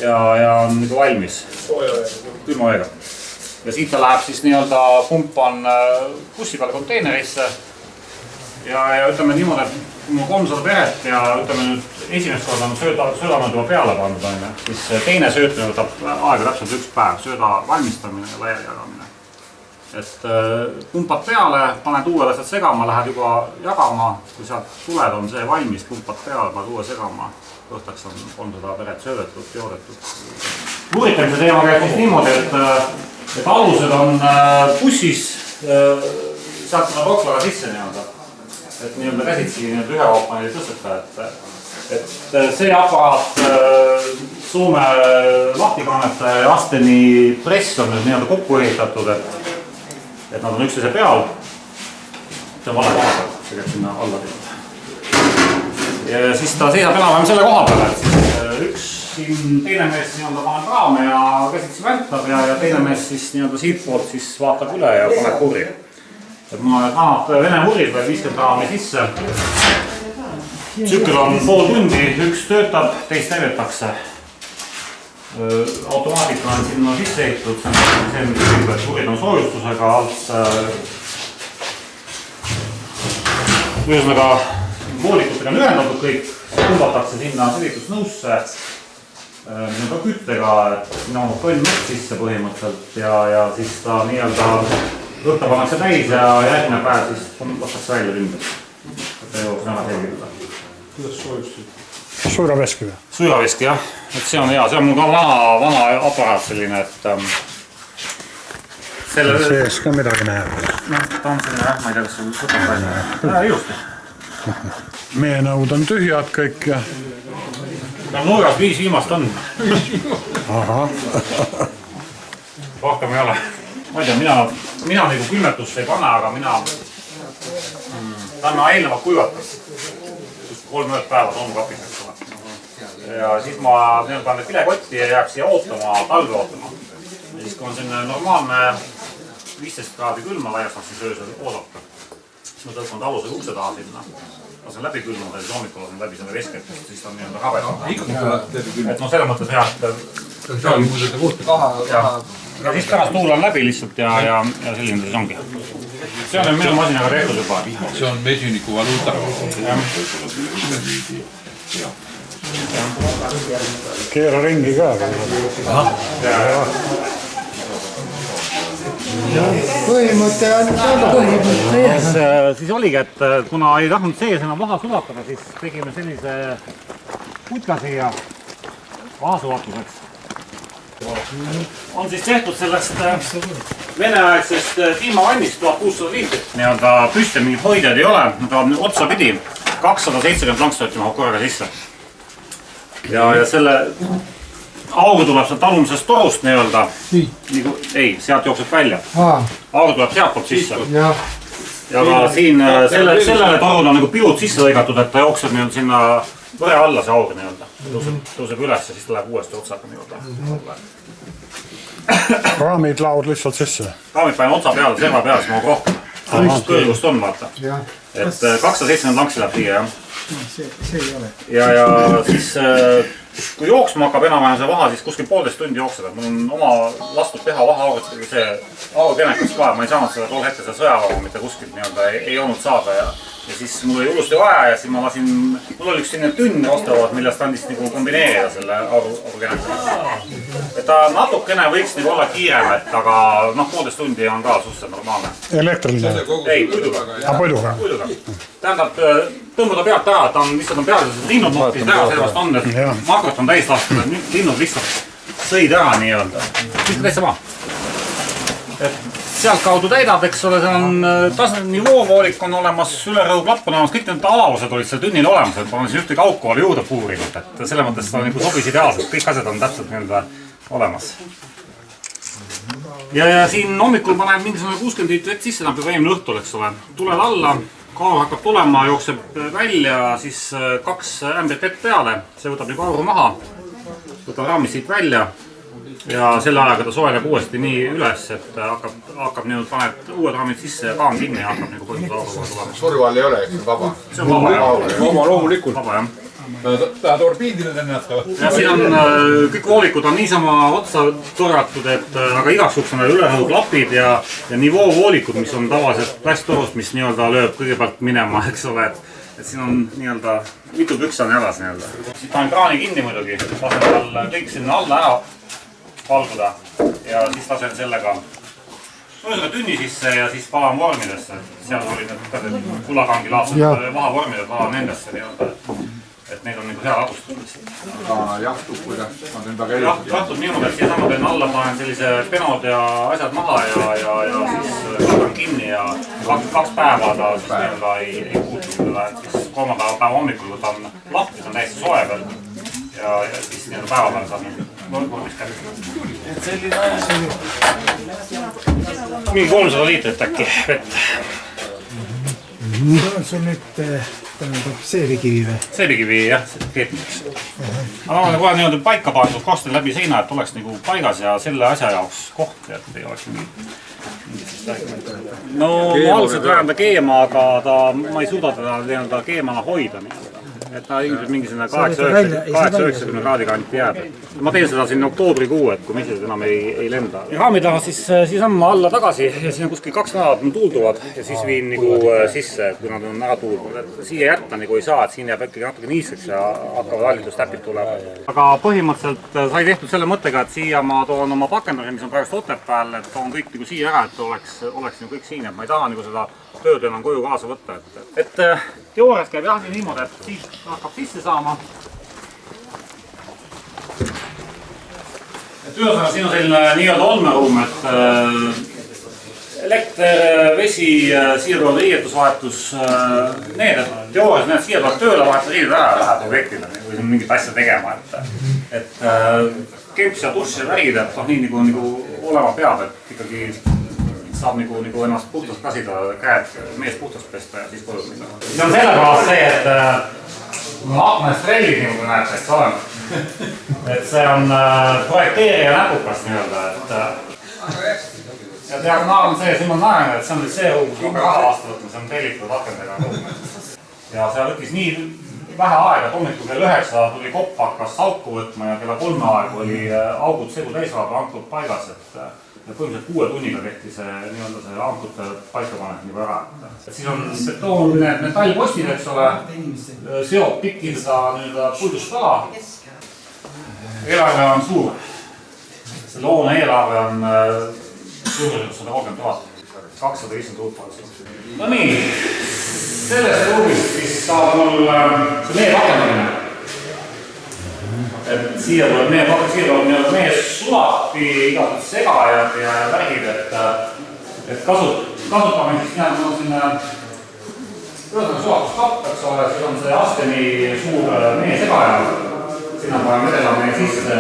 ja on nagu valmis külma veega. Ja siit ta läheb siis nii-öelda pumpan bussi peale konteinerisse ja ütleme niimoodi, et kui mul 300 peret ja ütleme nüüd esimest korda on söödamad juba peale pandud, siis teine söötmine võtab aega täpselt 1 päev, sööda valmistamine ja laiali jagamine. Et pumpad peale, paned uued asjad segama, lähed juba jagama, kui sealt tuled on see valmis, pumpad peale, paned uue segama, õhtaks on 300 peret söödetud, joodetud. Uuritamise teema käib niimoodi, et alused on bussis, sealt tuleb roklaga sisse nii-öelda. Et nii-öelda käsitsi ühe vaapani tõsteta, et see aparaat Soome lahtikannete ja Asteni press on nüüd nii-öelda kokku ehitatud, et nad on üksteise peal. See on vale koha peal, see käib sinna alla teha. Ja siis ta seisab enam-vähem selle koha peale, et siis üks siin teine mees nii-öelda paneb raame ja käsitsi vältab ja teine mees siis nii-öelda siit poolt siis vaatab üle ja paneb kurri. Et mul on vanad Vene murrid veel 50 raami sisse. Tsükkel on pool tundi, üks töötab, teist näidetakse. Automaatika on sinna sisse ehitatud, see on see, mis ütleb, et murrid on soojustusega alt. Ühesõnaga, voolikutega on ühendatud kõik, kumbatakse sinna sülitusnõusse, mis on ka küttega, et sinna on tonn mett sisse põhimõtteliselt ja siis ta nii-öelda võtta pannakse täis ja järgmine päev siis lastakse välja ümber. Et ei jooks väga selgitada. Kuidas soojustud? Suiraveski või? Suiraveski jah, et see on hea, see on mul ka vana aparaat selline, et sees ka midagi näeb. Noh, ta on selline jah, ma ei tea, kas see võtab välja. Ilusti. Meie nõud on tühjad kõik ja... No nurgas 5 viimast on. Aha. Rohkem ei ole. Ma ei tea, mina nagu külmetust ei pane, aga mina tänna eelnevalt kuivatas. 3 ööd päeva soomukapis, eks ole. Ja siis ma panen vilekotti ja jääb siia ootama, talve ootama. Ja siis kui on selline normaalne 15 kraadi külma laias siis öösel oodata. Siis ma tõlkan talusega ukse taha sinna. Lasen läbi külmada ja siis hommikul lasen läbi selle vesket, siis ta on nii- öelda rabedam. Et no selles mõttes jah, et... Ja siis pärast tuulan läbi lihtsalt ja selline siis ongi. See on minu masinaga tehtud juba. See on mesiniku valuuta. Keera ringi ka. Põhimõte on sama. Siis oligi, et kuna ei tahtnud sees enam vaha sulatada, siis tegime sellise putka siia vaha sulatuseks. On siis tehtud sellest veneaegsest tiimavannist 1600 liitrit. Nii-öelda püste mingid hoidjad ei ole, nad tuleb nüüd otsa pidi 270 lankstooti mahub korraga sisse. Ja selle augu tuleb sealt alumisest torust nii-öelda. Ei, sealt jookseb välja. Augu tuleb sealt poolt sisse. Ja ka siin sellele torul on nagu pilud sisse lõigatud, et ta jookseb nii-öelda sinna võre alla see aug nii-öelda. Tõuseb üles ja siis ta läheb uuesti otsaga nii-öelda. Raamid laud lihtsalt sisse. Raamid panen otsa peale, serva peale, siis mahub rohkem. Kõrgust on, vaata. Et 270 lanksi läheb siia, jah. See ei ole. Ja siis, kui jooksma hakkab enam-vähem see vaha, siis kuskil 1,5 tundi jookseb. Mul on oma lastud teha vaha-augud, see augenekas ka, ma ei saanud seda tol hetkel seda sõjavahu mitte kuskilt nii-öelda ei olnud saada ja siis mul oli hullusti vaja ja siis ma lasin, mul oli üks selline tünn rostavad, millest andis nagu kombineerida selle augenekaga. Et ta natukene võiks nagu olla kiirem, aga noh, 1,5 tundi on ka suhteliselt normaalne. Elektriline? Ei, puiduga. Puiduga? Tähendab, tõmbuda pealt ära, et ta on lihtsalt peale linnud noppisid ära, sellepärast on, et makrot on täis lastud, et linnud lihtsalt sõid ära nii-öelda. Kõik täitsa maa. Sealt kaudu täidab, eks ole, see on nivoovoolik on olemas, ülerõuklapp on olemas, kõik need alavused olid seal tünnil olemas, et ma olen siin ühtegi auku oli juurde puurinud, et selle mõttes ta nagu sobis ideaalselt, kõik asjad on täpselt nii-öelda olemas. Ja siin hommikul panen mingisugune 60 liitrit vett sisse, näeb juba eelmine õhtul, eks ole, tuled alla, kaalu hakkab tulema, jookseb välja, siis 2 ämbrit vett peale, see võtab nagu auru maha, võtab raamist siit välja ja selle ajaga ta soojendab uuesti nii üles, et hakkab nii, paned uued raamid sisse ja kaan kinni ja hakkab nagu põhjus tulema. Surju all ei ole, eks vaba. See on vaba, jah. Vaba loomulikult. Vaba, jah. Tahad orbiidile tõnnata? Ja siin on, kõik voolikud on niisama otsa torratud, et aga igaks juhuks on ülerõhu klapid ja nivoovvoolikud, mis on tavaliselt plasttorust, mis nii-öelda lööb kõigepealt minema, eks ole, et siin on nii-öelda mitu püksa on jalas nii-öelda. Siit panen kraani kinni muidugi, lasen tal kõik sinna alla ära valguda ja siis lasen sellega tünni sisse ja siis palan vormidesse. Seal olid need kullakangi-laadsed vahavormid, palan nendesse nii-öelda. Et neid on nagu hea ladustada. Aga jahtub, kuidas on ümber käinud? Jahtub niimoodi, et siia sama teen alla panen sellise penod ja asjad maha ja siis lagan kinni ja 2 päeva ta siis nii-öelda ei puutu. Siis 3. päeva hommikul võtan lahti, see on täiesti soe veel ja siis nii-öelda päeva peal saab vormis kätte. Et selline mingi 300 liitrit äkki vett. On sul nüüd seebikivi või? Seebikivi jah, keetmiseks. Aga ma olen kohe nii-öelda paika pandud korsten läbi seina, et oleks nagu paigas ja selle asja jaoks koht, et ei oleks mingit no ma algselt vääranda keema, aga ma ei suuda teda nii-öelda keemana hoida nii-öelda. Et ta ilmselt mingisugune 8-90 kraadi kanti jääb. Ma teen seda siin oktoobrikuu, et kui messid enam ei lenda. Raami taha siis on alla tagasi ja siin on kuskil 2 nädalat tuulduvad ja siis viin nagu sisse, kui nad on ära tuuldunud. Siia jätta nagu ei saa, et siin jääb ikkagi natuke niiseks ja hakkavad hallitustäpid tulema. Aga põhimõtteliselt sai tehtud selle mõttega, et siia ma toon oma pakendamise, mis on praegu Otepääl, et toon kõik nagu siia ära, et oleks kõik siin, et ma ei taha nagu seda tööd enam koju kaasa võtta. Et teoorias käib jah niimoodi, et siit hakkab sisse saama. Et ühesõnaga siin on selline nii-öelda olmeruum, et elekter, vesi, siia tuleb riietusvahetus, need, et teoorias need siia tuleb tööle vahetada riided ära läheb objektile või mingit asja tegema, et kemps ja dušš ja värgid, et nii nagu olema peab, et ikkagi saab nagu ennast puhtast kasida, käed mees puhtast pesta ja siis koju minna. See on sellepärast see, et aknast rellid, nagu te näete, eks ole. Et see on projekteerija näpukas nii-öelda, ja diagonaal on see, siin on naerane, et see on see ruum, kus ma ka raha vastu võtma, see on tellitud akendega ruum. Ja see võttis nii vähe aega, et hommikul kell 9 tuli kopp hakkas auku võtma ja kella 3 aegu oli augud segu täisvaab ankud paigas, et ja põhimõtteliselt 6 tunniga tehti see ankute paikapanek nagu ära. Siis on betoon, need metallpostid, eks ole, seob pikki seda puidust ala. Eelarve on suur. Selle hoone eelarve on suurusjärgus 130 000, 250 000. No nii, sellest ruumist siis saab mul see mee pakendamine. Et siia tuleb meie sulapi igasugused segajad ja värgid, et kasutame siis sinna sulatuskapp, eks ole, siis on see Asteni suur meie segaja, sinna paneme vedelame sisse,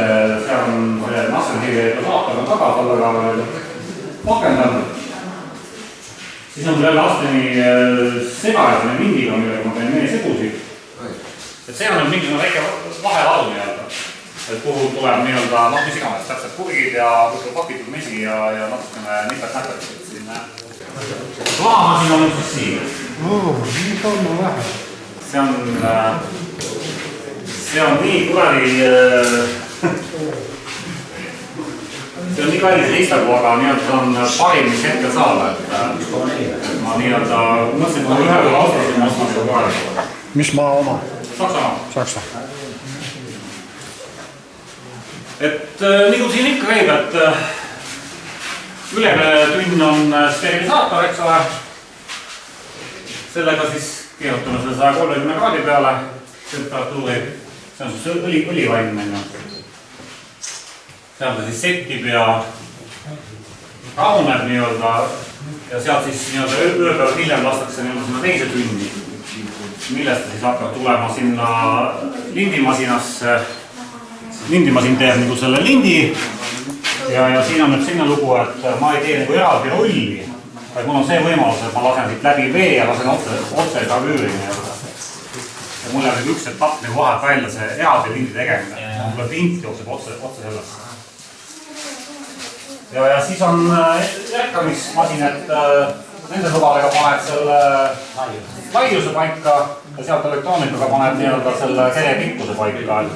seal on see Asteni saatel on taga, talle pakendanud. Siis on jälle Asteni segaja, selle mindiga, millega ma teen meie segusid. Et see on mingisugune väike vaheladu nii-öelda, et kuhu tuleb nii-öelda mis iganes täpselt purgid ja pakitud mesi ja natukene nipet-näpet siin. Plaamasin on nüüd siis siin. Nii tolmu vähe. See on nii kuradi... See on nii kallis istagu, aga nii-öelda on parim, mis hetkel saada. Ma nii-öelda mõtlesin, et ma ühel austasin, ma ostan seda kohe. Mis maa oma? Saksa. Et nagu siin ikka käib, et ülemine tünn on sterilisator, eks ole. Sellega siis keerutame selle 130 kraadi peale temperatuuri. See on siis õlivaim. Seal ta siis settib ja rahuneb nii-öelda ja sealt siis nii-öelda ööpäev hiljem lastakse nii-öelda sinna teise tünni, millest siis hakkab tulema sinna lindimasinasse. Lindimasin teeb nagu selle lindi ja siin on nüüd sinna lugu, et ma ei tee nagu eraldi rolli, vaid mul on see võimalus, et ma lasen siit läbi vee ja lasen otse gravüüri nii-öelda. Ja mul jääb üks etapp nagu vahelt välja see eraldi lindi tegemine. Mul tuleb lint jookseb otse sellesse. ja siis on järkamismasin, et nende lubadega paned selle laiuse paika ja sealt elektroonikaga paned nii-öelda selle kere pikkuse paika, et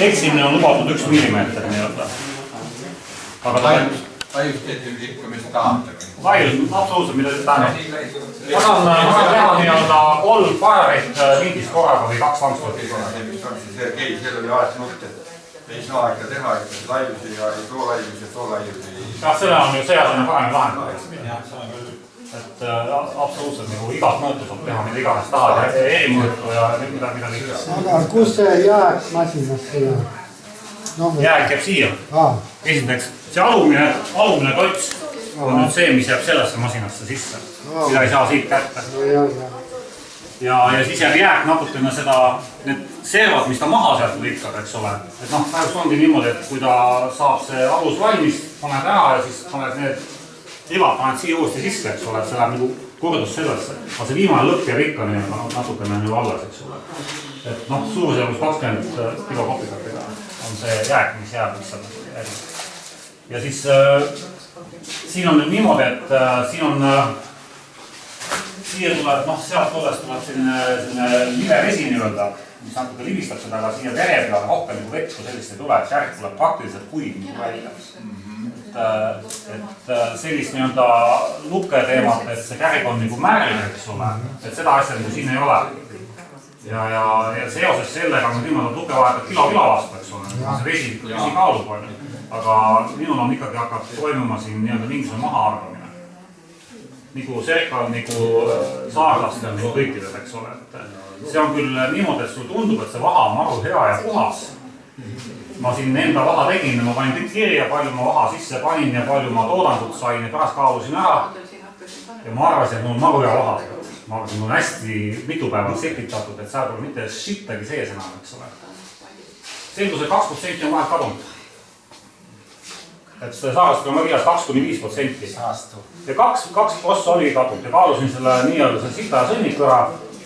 eksimine on lubatud 1 millimeeter nii-öelda. Aga laiust teete ikka, mis te tahate? laiust, absoluutselt, mida te tähendab. Ma saan teha nii-öelda 3 parerit mingis korraga või 2 langsust. Mis on siis Sergei, seal oli alati nutt, et ei saa ikka teha ikka laiusi ja ei too laiusi ja too laiusi. Jah, selle on ju seaduse parem lahendada. Et absoluutselt nagu igat mõõtu saab teha, mida iganes tahad ja e-mõõtu ja mida ikka. Aga kus see jääk masinas tuleb? Jääk jääb siia. Esiteks, see alumine klots on nüüd see, mis jääb sellesse masinasse sisse, mida ei saa siit kätte. Ja siis jääb jääk natukene seda, need servad, mis ta maha sealt lõikab, eks ole. Et noh, praegust ongi niimoodi, et kui ta saab see alus valmis, paned ära ja siis paned need rivad paned siia uuesti sisse, eks ole, et see läheb nagu kordus sellesse. Aga see viimane lõpp jääb ikka natukene nagu alles, eks ole. Et noh, suurusjärgus 20 kilo kopikatega on see jääk, mis jääb lihtsalt äri. Ja siis siin on nüüd niimoodi, et siin on siia tuleb, noh, sealt tollest tuleb selline livevesi nii-öelda, mis natuke livistab seda, aga siia vere peale rohkem nagu vett, kui sellist ei tule, et järg tuleb praktiliselt kuiv nagu välja. Et sellist nii-öelda luke teemat, et see kärg on nagu märg, eks ole, et seda asja nagu siin ei ole. Ja seoses sellega on niimoodi luke vahetab kilo vastu, eks ole, see vesi kaalub on. Aga minul on ikkagi hakkab toimuma siin nii-öelda mingisugune mahaarvamine. Nagu serkal, nagu saarlastel, nagu kõikidel, eks ole. See on küll niimoodi, et sul tundub, et see vaha on maru hea ja puhas. Ma siin enda vaha tegin ja ma panin kõik kirja, palju ma vaha sisse panin ja palju ma toodangut sain ja pärast kaalusin ära. Ja ma arvasin, et mul on maru hea vaha. Ma arvasin, mul on hästi mitu päeva sepitatud, et seal pole mitte shittagi sees enam, eks ole. Selgus, et 2% on vahelt kadunud. Et see saarlastel on kirjas 2–5%. Ja 2% oli kadunud ja kaalusin selle nii-öelda selle sita ja sõnnikõra.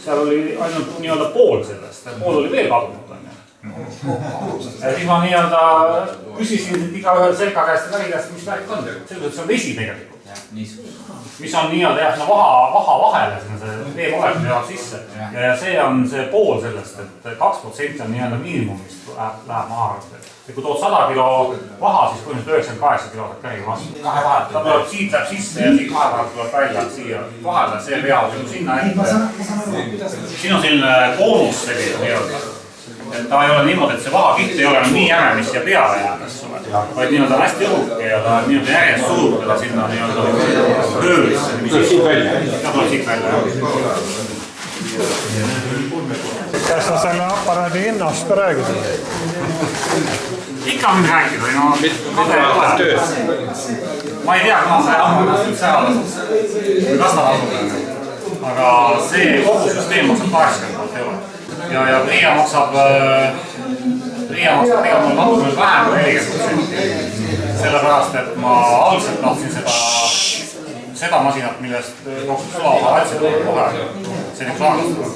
Seal oli ainult nii-öelda pool sellest ja pool oli veel kadunud. Ja siis ma nii-öelda küsisin igaühel selga käest ja väli käest, mis värk on. Selgus, et see on vesi tegelikult. Mis on nii-öelda jah, vaha vahele, see veepolek jääb sisse. Ja see on see pool sellest, et 2% on nii-öelda miinimum, mis läheb maha. Ja kui tood 100 kilo vaha, siis põhimõtteliselt 98 kilo saab käriga vastu. Ta tuleb siit läheb sisse ja siit vahepealt tuleb välja siia vahele, see peab sinna ette. Siin on selline koonus selline, et ta ei ole niimoodi, et see vahakiht ei ole nii jäme, mis siia peale jääb, vaid nii-öelda hästi õhuke ja ta nii-öelda järjest surub teda sinna nii-öelda höölisse. Tuleb siit välja? Ja tuleb siit välja. Kas sa selle aparaadi hinnast ka räägid? Ikka on rääkida või no... Mida ei ole? Ma ei tea, kuna see on üldse või kas ta asub. Aga see kogu süsteem maksab 80 €. Ja Priia maksab tegelikult mul natukene vähem kui 40%. Sellepärast, et ma algselt tahtsin seda masinat, millest maksab sulava atsid kohe. See on üks saarlastada.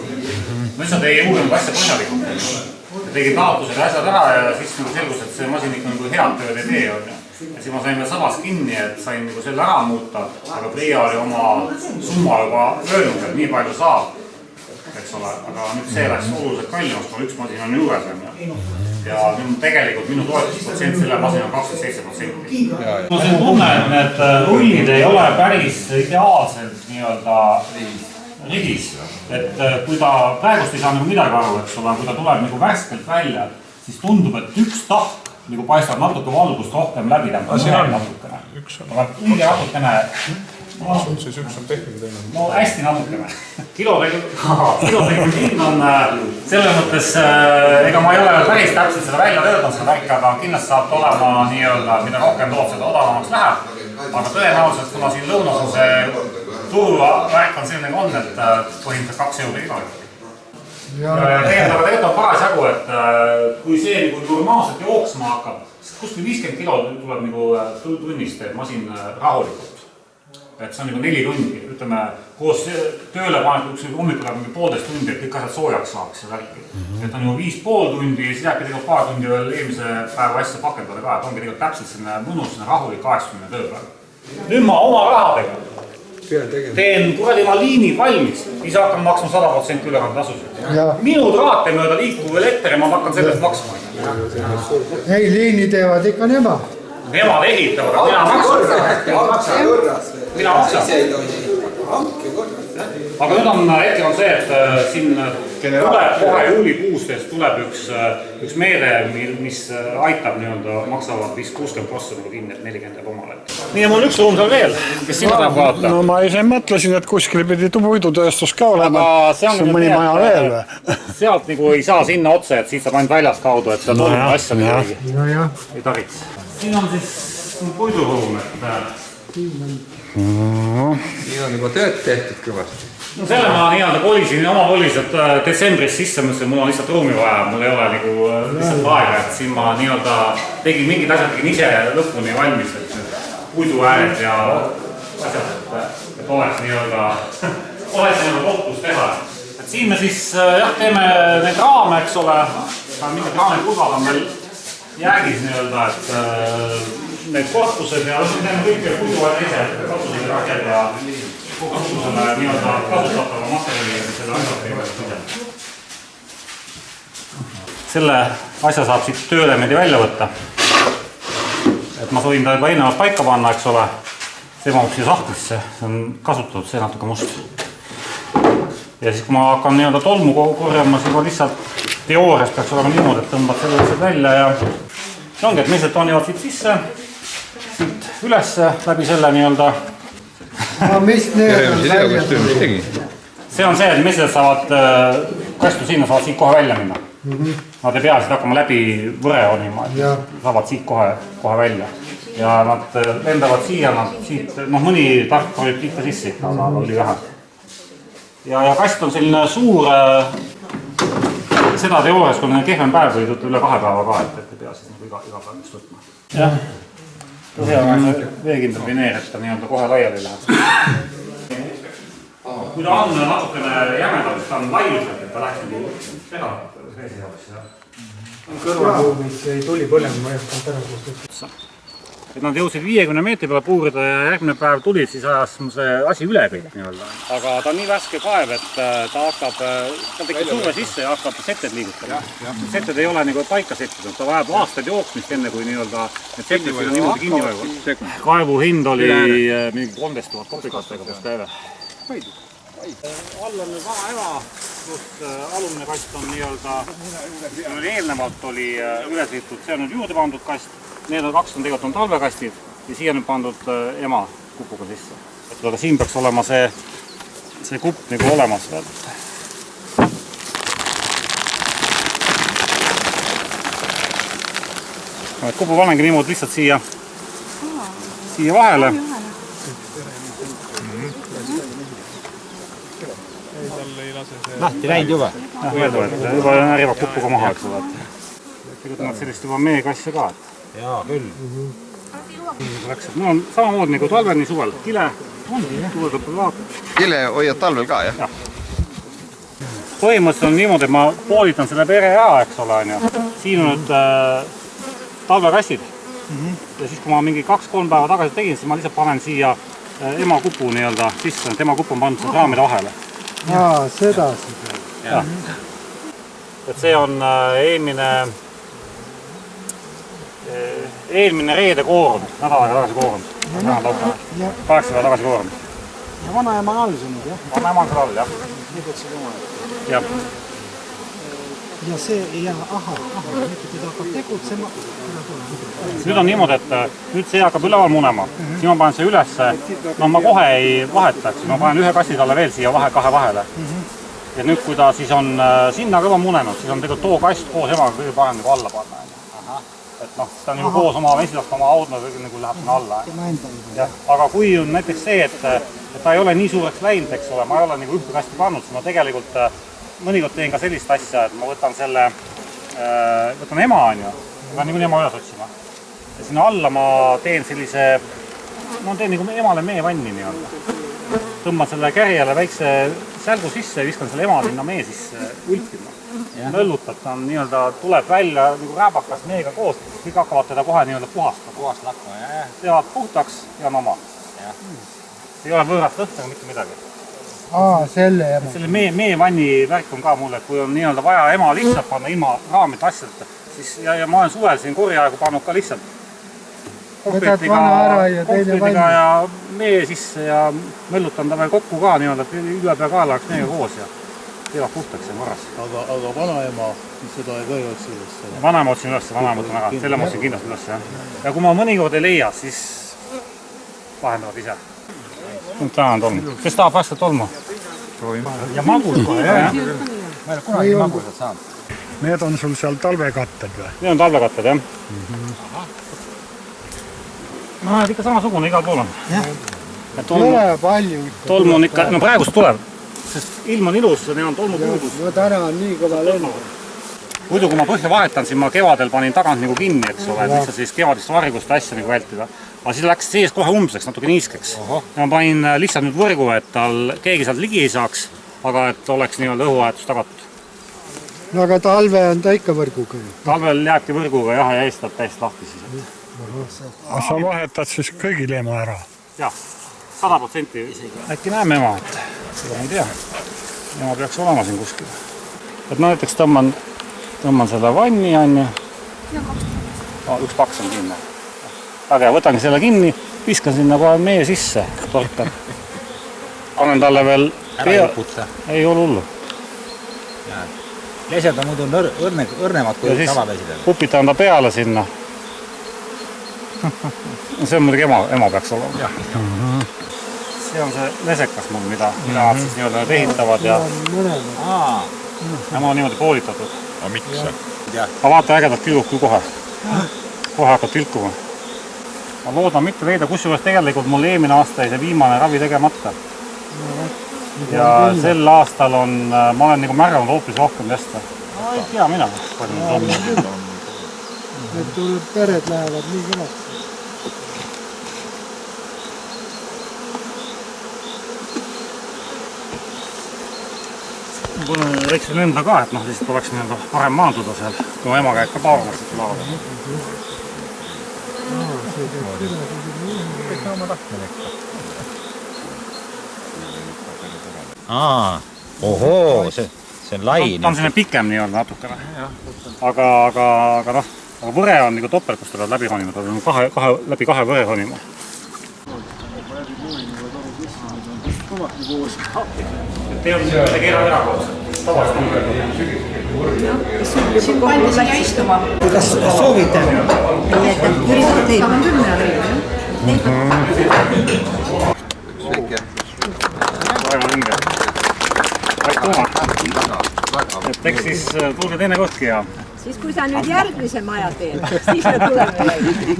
Ma lihtsalt ei uurinud asja põhjalikult. Tegin taotlused ja asjad ära ja siis selgus, et see masin ikka nagu head tööd ei tee on. Ja siis ma sain veel sabas kinni, et sain nagu selle ära muuta, aga Priia oli oma summa juba öelnud, et nii palju saab, eks ole. Aga nüüd see läks oluliselt kallimaks, kui üks masin on juures. Ja tegelikult minu toetusprotsent selle masin on 27%. No see tunne, et need rullid ei ole päris ideaalselt nii-öelda rigis. Et kui ta praegust ei saa nagu midagi aru, eks ole, kui ta tuleb nagu värskelt välja, siis tundub, et üks tahk nagu paistab natuke valgust rohkem läbi, natukene. Aga õige natukene. Siis üks on tehniline teine. No hästi natukene. Kilotega hind on selles mõttes, ega ma ei ole päris täpselt seda välja töötanud seda värki, aga kindlasti saab olema nii-öelda, mida rohkem tood, seda odavamaks läheb. Aga tõenäoliselt, kuna siin lõunas on see turuvärk on selline on, et põhimõtteliselt 2 € iga. Tegelikult on paras jagu, et kui see normaalselt jooksma hakkab, siis kuskil 50 kilo tuleb tunnist, et masin rahulikult. et see on juba 4 tundi, ütleme, koos tööle panetud hommikul läheb mingi 1,5 tundi, et kõik asjad soojaks saaks ja värki. Et on juba 5,5 tundi ja siis jääbki tegelikult paar tundi veel eelmise päeva asja pakendada ka, et ongi tegelikult täpselt selline mõnus, rahulik 80 tööpäev. Nüüd ma oma rahadega teen kuradi ma liini valmis, siis hakkan maksma 100% ülekandetasusid. Minu traate mööda liikuv elekter ja ma hakkan sellest maksma. Ei, liini teevad ikka nemad. Nemad ehitavad, aga mina maksan. Aga nüüd on, hetkel on see, et siin tuleb kohe juulikuustes tuleb üks meede, mis aitab maksavad vist 60% kinni, et 40 jääb omale. Nii ja mul on üks ruum seal veel, kes sinna tahab vaadata. No ma ise mõtlesin, et kuskil pidi puidutööstus ka olema. See on mõni maja veel või? Sealt nagu ei saa sinna otse, et siit saab ainult väljast kaudu, et seal tolmub asja midagi. Ei tariks. Siin on siis puiduruum, et... Siin on juba tööd tehtud kõvasti. No selle ma kolisin oma voliselt detsembris sisse, mõtlesin, mul on lihtsalt ruumi vaja, mul ei ole nagu lihtsalt aega, et siin ma tegin mingid asjad tegin ise lõpuni valmis, et puiduääred ja asjad, et oleks kohtus teha. Et siin me siis teeme neid raame, eks ole, mingid raamid pulvad on veel jäägis et need korpused ja teeme kõike puiduääred ise, kasutusega raked ja kasutusele kasutatava materjali ja selle asjad. Selle asja saab siit tööelemendi välja võtta. Et ma soovin ta juba eelnevalt paika panna, eks ole. See mahub siia sahtlisse, see on kasutatud, see natuke must. Ja siis kui ma hakkan tolmu korjama, siis juba lihtsalt teoorias peaks olema niimoodi, et tõmbad selle lihtsalt välja ja see ongi, et meesed toonivad siit sisse, siit üles läbi selle See on see, et meesed saavad kastu sinna, saavad siit kohe välja minna. Nad ei pea siit hakkama läbi võre onima, saavad siit kohe välja. Ja nad lendavad siia, mõni tark korjub ikka sisse, aga oli vähe. Ja kast on selline suur, seda teoorias, kui on kehvem päev või üle 2 päeva ka, et ei pea siis iga päev just võtma. Jah. Hea on veekindel bineer, et ta kohe laiali läheb. Kui ta on natukene jämedal, siis ta on laiuselt, et ta läheks teha veesi jaoks. Kõrvaruumis ei tuli põlema, ma ei hakanud ära kustutada. Et nad jõusid 50 meetri peale puurida ja järgmine päev tulid, siis ajas see asi üle kõik. Aga ta on nii värske kaev, et ta tekib surve sisse ja hakkab setted liigutama. Setted ei ole paika settinud, ta vajab aastaid jooksmist enne, kui need setted sinna niimoodi kinni vajuvad. Kaevu hind oli mingi 13 000 kopikatega plus käive. All on nüüd vana eva, just alumine kast on eelnevalt oli üles viitud, see on nüüd juurde pandud kast. Need 2 on tegelikult talvekastid ja siia on pandud ema kupuga sisse. Aga siin peaks olema see kupp nagu olemas veel. Kupu panengi niimoodi lihtsalt siia vahele. Lahti läinud juba? Juba närivad kupuga maha, eks ole. Tegelikult nad sellist juba meekasja ka. Jaa, küll. Mul on samamoodi nagu talvel, nii suvel. Kile, Kile hoiad talvel ka, jah? Põhimõtteliselt on niimoodi, et ma poolitan selle pere ära, eks ole. Siin on nüüd talvekassid. Ja siis, kui ma mingi 2-3 päeva tagasi tegin, siis ma lihtsalt panen siia ema kupu sisse. Ema kupu on pandud raamide vahele. Jaa, seda. Et see on eelmine reede koorum, nädal aega tagasi koorum. 8 päeva tagasi koorum. Ja vanaema on all sõnud, jah? Vanaema on seal all, jah. Nii peaks see olema. Jah. Ja see, aha, nüüd teda hakkab tegutsema. Nüüd on niimoodi, et nüüd see hakkab üleval munema. Siin ma panen see ülesse, ma kohe ei vahetaks, ma panen ühe kassi talle veel siia 2 vahele. Ja nüüd, kui ta siis on sinna kõva munenud, siis on tegelikult too kast koos emaga kõige parem nagu alla panna. Et ta on juba koos oma mesilast, oma audna nagu läheb sinna alla. Aga kui on näiteks see, et ta ei ole nii suureks läinud, eks ole, ma ei ole ühte kasti pannud, siis ma tegelikult mõnikord teen ka sellist asja, et ma võtan ema, ma niikuinii ema üles otsima. Ja sinna alla ma teen sellise no teen nagu emale meevanni nii-öelda. Tõmban selle kärjele väikse sälgu sisse ja viskan selle ema sinna mee sisse ulpima. Möllutad, ta nii-öelda tuleb välja nagu rääbakas meega koos, kõik hakkavad teda kohe nii-öelda puhastama. Puhast lakma, jah. Teevad puhtaks ja on oma. Ei ole võõrast õhtaga mitte midagi. Selle meevanni värk on ka mulle, et kui on nii-öelda vaja ema lihtsalt panna ilma raamide asjadeta, siis ja ma olen suvel siin korjaaegu pannud ka lihtsalt kompetiga ja mee sisse ja möllutan ta veel kokku ka nii-öelda, et üle pea kaela oleks meega koos ja teevad puhtaks ja korras. Aga vanaema, seda ei või otsi üles? Vanaema otsin üles, vanaema võtan ära, selle ma otsin kindlasti üles, jah. Ja kui ma mõnikord ei leia, siis vahendavad ise. Tänan tolmu. Kes tahab värsket tolmu? Ja magus kohe, jah. Ma ei ole kunagi magusad saanud. Need on sul seal talvekatted või? Need on talvekatted, jah. No, ikka samasugune igal pool on. Tule palju. Tolmu on ikka, no praegust tuleb, sest ilm on ilus ja neil on tolmu puudus. No täna on nii kõva lennu. Muidu, kui ma põhja vahetan, siis ma kevadel panin tagant nagu kinni, eks ole, et lihtsalt siis kevadist vargust asja nagu vältida. Aga siis läks sees kohe umbseks, natuke niiskeks. Ja ma panin lihtsalt nüüd võrgu, et tal keegi sealt ligi ei saaks, aga et oleks nii-öelda õhuvahetus tagatud. No aga talve on ta ikka võrguga. Talvel jääbki võrguga jah, ja eestab täiesti lahti siis. Aga sa vahetad siis kõigil ema ära? Jah, 100%. Äkki näeme ema, et seda ei tea. Ema peaks olema siin kuskil. Et no näiteks tõmban selle vanni, on ju. Üks paks on kinni. Aga võtangi selle kinni, viskan sinna kohe meie sisse, torpen. Panen talle veel ära jõputa. Ei ole hullu. Lesed on muidu õrnemad kui tavavesidel. Pupitan ta peale sinna. See on muidugi ema peaks olema. See on see lesekas mul, mida nad siis nii-öelda ehitavad ja ma olen niimoodi poolitatud. Aga miks? Ma vaata ägedalt tilgub kui kohe. Kohe hakkab tilkuma. Ma loodan mitte leida, kusjuures tegelikult mul eelmine aasta ei see viimane ravi tegemata. Ja sel aastal ma olen nagu märganud hoopis rohkem lesta. Ei tea mina. Need pered lähevad nii kõvaks. Kui väikse lenda ka, et lihtsalt oleks parem maanduda seal, kui ema käib ka paarmas laavad. Ohoo, see on lai. Ta on selline pikem nii-öelda natukene. Aga võre on nagu topelt, kus ta peab läbi ronima. Ta peab läbi kahe võre ronima. Te on see keerad ära koos. Tavast on. Siin pandi siia istuma. Kas soovite? Nii et üritab teid. Saan küll mina Väike. Väga hinge. Aituma. Et eks siis tulge teine kohtki ja... Siis kui sa nüüd järgmise maja teed, siis me tuleme jäi.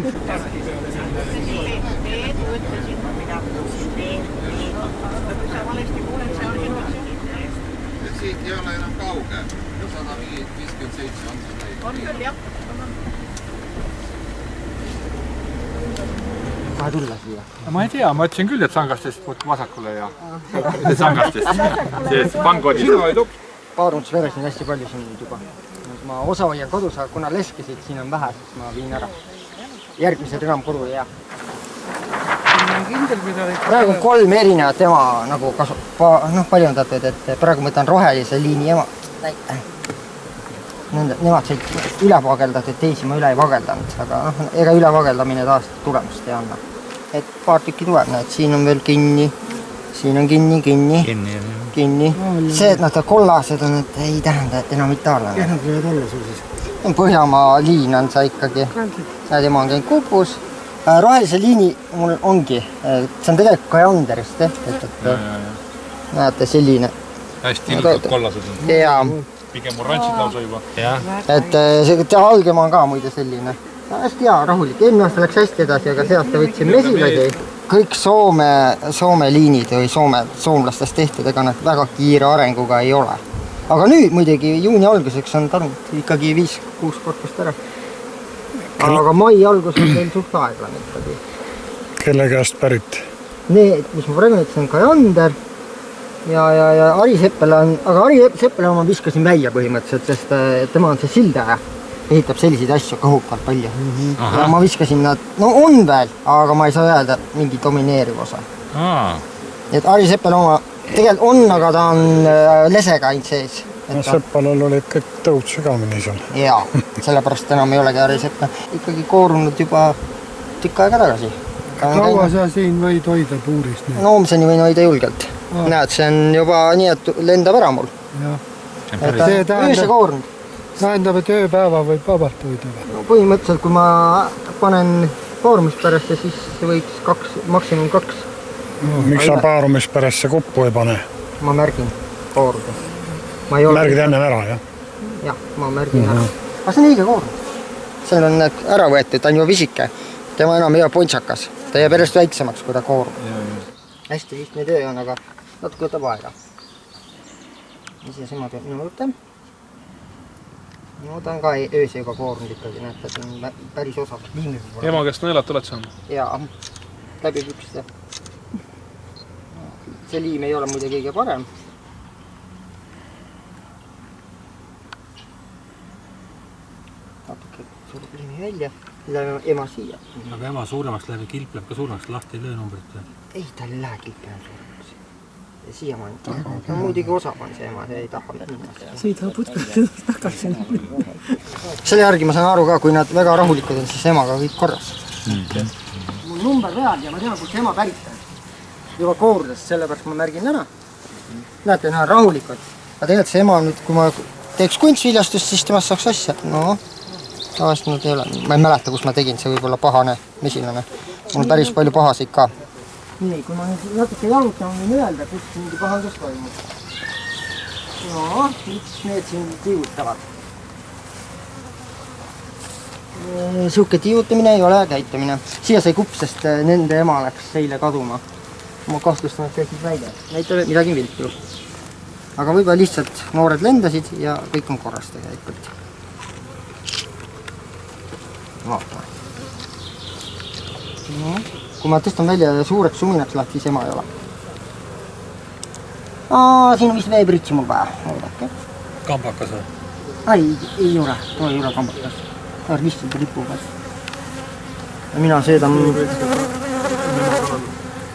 Siit ei ole enam kauge. 157 on see. On küll, jah. Kahe tulla siia. Ma ei tea, ma ütlesin küll, et sangastest vasakule ja sangastest. See pangodi. Paarunds veres on hästi palju siin juba. Ma osa hoian kodus, aga kuna leskesid siin on vähe, siis ma viin ära. Järgmised enam kodu ei jää. Praegu on 3 erinevat ema nagu paljundatud, et praegu ma võtan rohelise liini ema. Nemad said üle vageldatud, teisi ma üle ei vageldanud, aga ega üle vageldamine taas tulemust ei anna. Et paar tükki tuleb, näed, siin on veel kinni, siin on kinni. See, et nad kollased on, et ei tähenda, et enam itaalane. Nad võivad olla sul siis? Põhjamaa liin on see ikkagi. Näed, ema on käinud Kupus. Rohelise liini mul ongi. See on tegelikult Kajanderist tehtud. Näete, selline. Hästi ilmselt kollased on. Jaa. Pigem oranžid lausa juba. Et see algema on ka muide selline. Hästi hea, rahulik. Eelmine aasta läks hästi edasi, aga see aasta võtsin mesilasi. Kõik Soome liinid või soomlastest tehtud, ega nad väga kiire arenguga ei ole. Aga nüüd muidugi juuni alguseks on talunud ikkagi 5-6 korpust ära. Aga mai algus on veel suht aeglan ikkagi. Kelle käest pärit? Need, mis ma praegu ütlesin, Kajander ja Ari Seppele on, aga Ari Seppele ma viskasin välja põhimõtteliselt, sest tema on see sildaja. Ehitab selliseid asju kõhukalt palju. Ja ma viskasin nad, no on veel, aga ma ei saa öelda mingi domineeriv osa. Et Ari Seppele oma tegelikult on, aga ta on lesega ainult sees. No Seppalel olid kõik tõud sügamini seal. Jaa, sellepärast enam ei olegi Ari Seppele ikkagi koorunud juba tükk aega tagasi. Kaua sa siin võid hoida puurist? No homseni võin hoida julgelt. Näed, see on juba nii, et lendab ära mul. Ööse koorunud. Tähendab, et ööpäeva võib vabalt hoida või? No põhimõtteliselt, kui ma panen paarumispärasse, siis võiks maksimum 2. Miks sa paarumispärasse kuppu ei pane? Ma märgin kooruda. Märgid enne ära, jah? Jah, ma märgin ära. Aga see on õige koorunud. See on ära võetud, ta on juba visike. Tema enam ei ole pontsakas. Ta jääb järjest väiksemaks, kui ta koorub. Hästi lihtne töö on, aga natuke võtab aega. Siis ema peab minu juurde. No ta on ka ööse juba koorunud ikkagi, näed, ta on päris osa. Ema käest nõelat oled saanud? Jaa, läbi pükste. See liim ei ole muide kõige parem. Natuke surub liimi välja, läheme ema siia. Aga ema suuremaks läheb ja kilp läheb ka suuremaks, lahti ei löö numbrit? Ei, ta ei lähe kilp enam suuremaks. Siiamaani ta on muidugi osab on see ema, see ei taha minna. See ei taha putkust tagasi. Selle järgi ma saan aru ka, kui nad väga rahulikud on, siis emaga kõik korras. Mul number peal ja ma tean, kus ema pärit on. Juba koordes, sellepärast ma märgin ära. Näete, nad on rahulikud. Aga tegelikult see ema nüüd, kui ma teeks kunstviljastust, siis temast saaks asja. No, tavaliselt nad ei ole. Ma ei mäleta, kus ma tegin, see võib olla pahane mesilane. Mul on päris palju pahaseid ka. Nii, kui ma nüüd natuke jalutama võin öelda, kus mingi pahandus toimub. No, miks need siin tiivutavad? Siuke tiivutamine ei ole käitumine. Siia sai kupp, sest nende ema läks eile kaduma. Ma kahtlustan, et käisid välja. Näitab, et midagi viltu. Aga võib-olla lihtsalt noored lendasid ja kõik on korras tegelikult. Vaatame. No, kui ma tõstan välja suureks suminaks lahti, siis ema ei ole. Siin on vist veebritsi mul vaja. Oodake. Kambakas või? Ei ole. Too ei ole kambakas. Ta on lihtsalt ripugas. Ja mina söödan...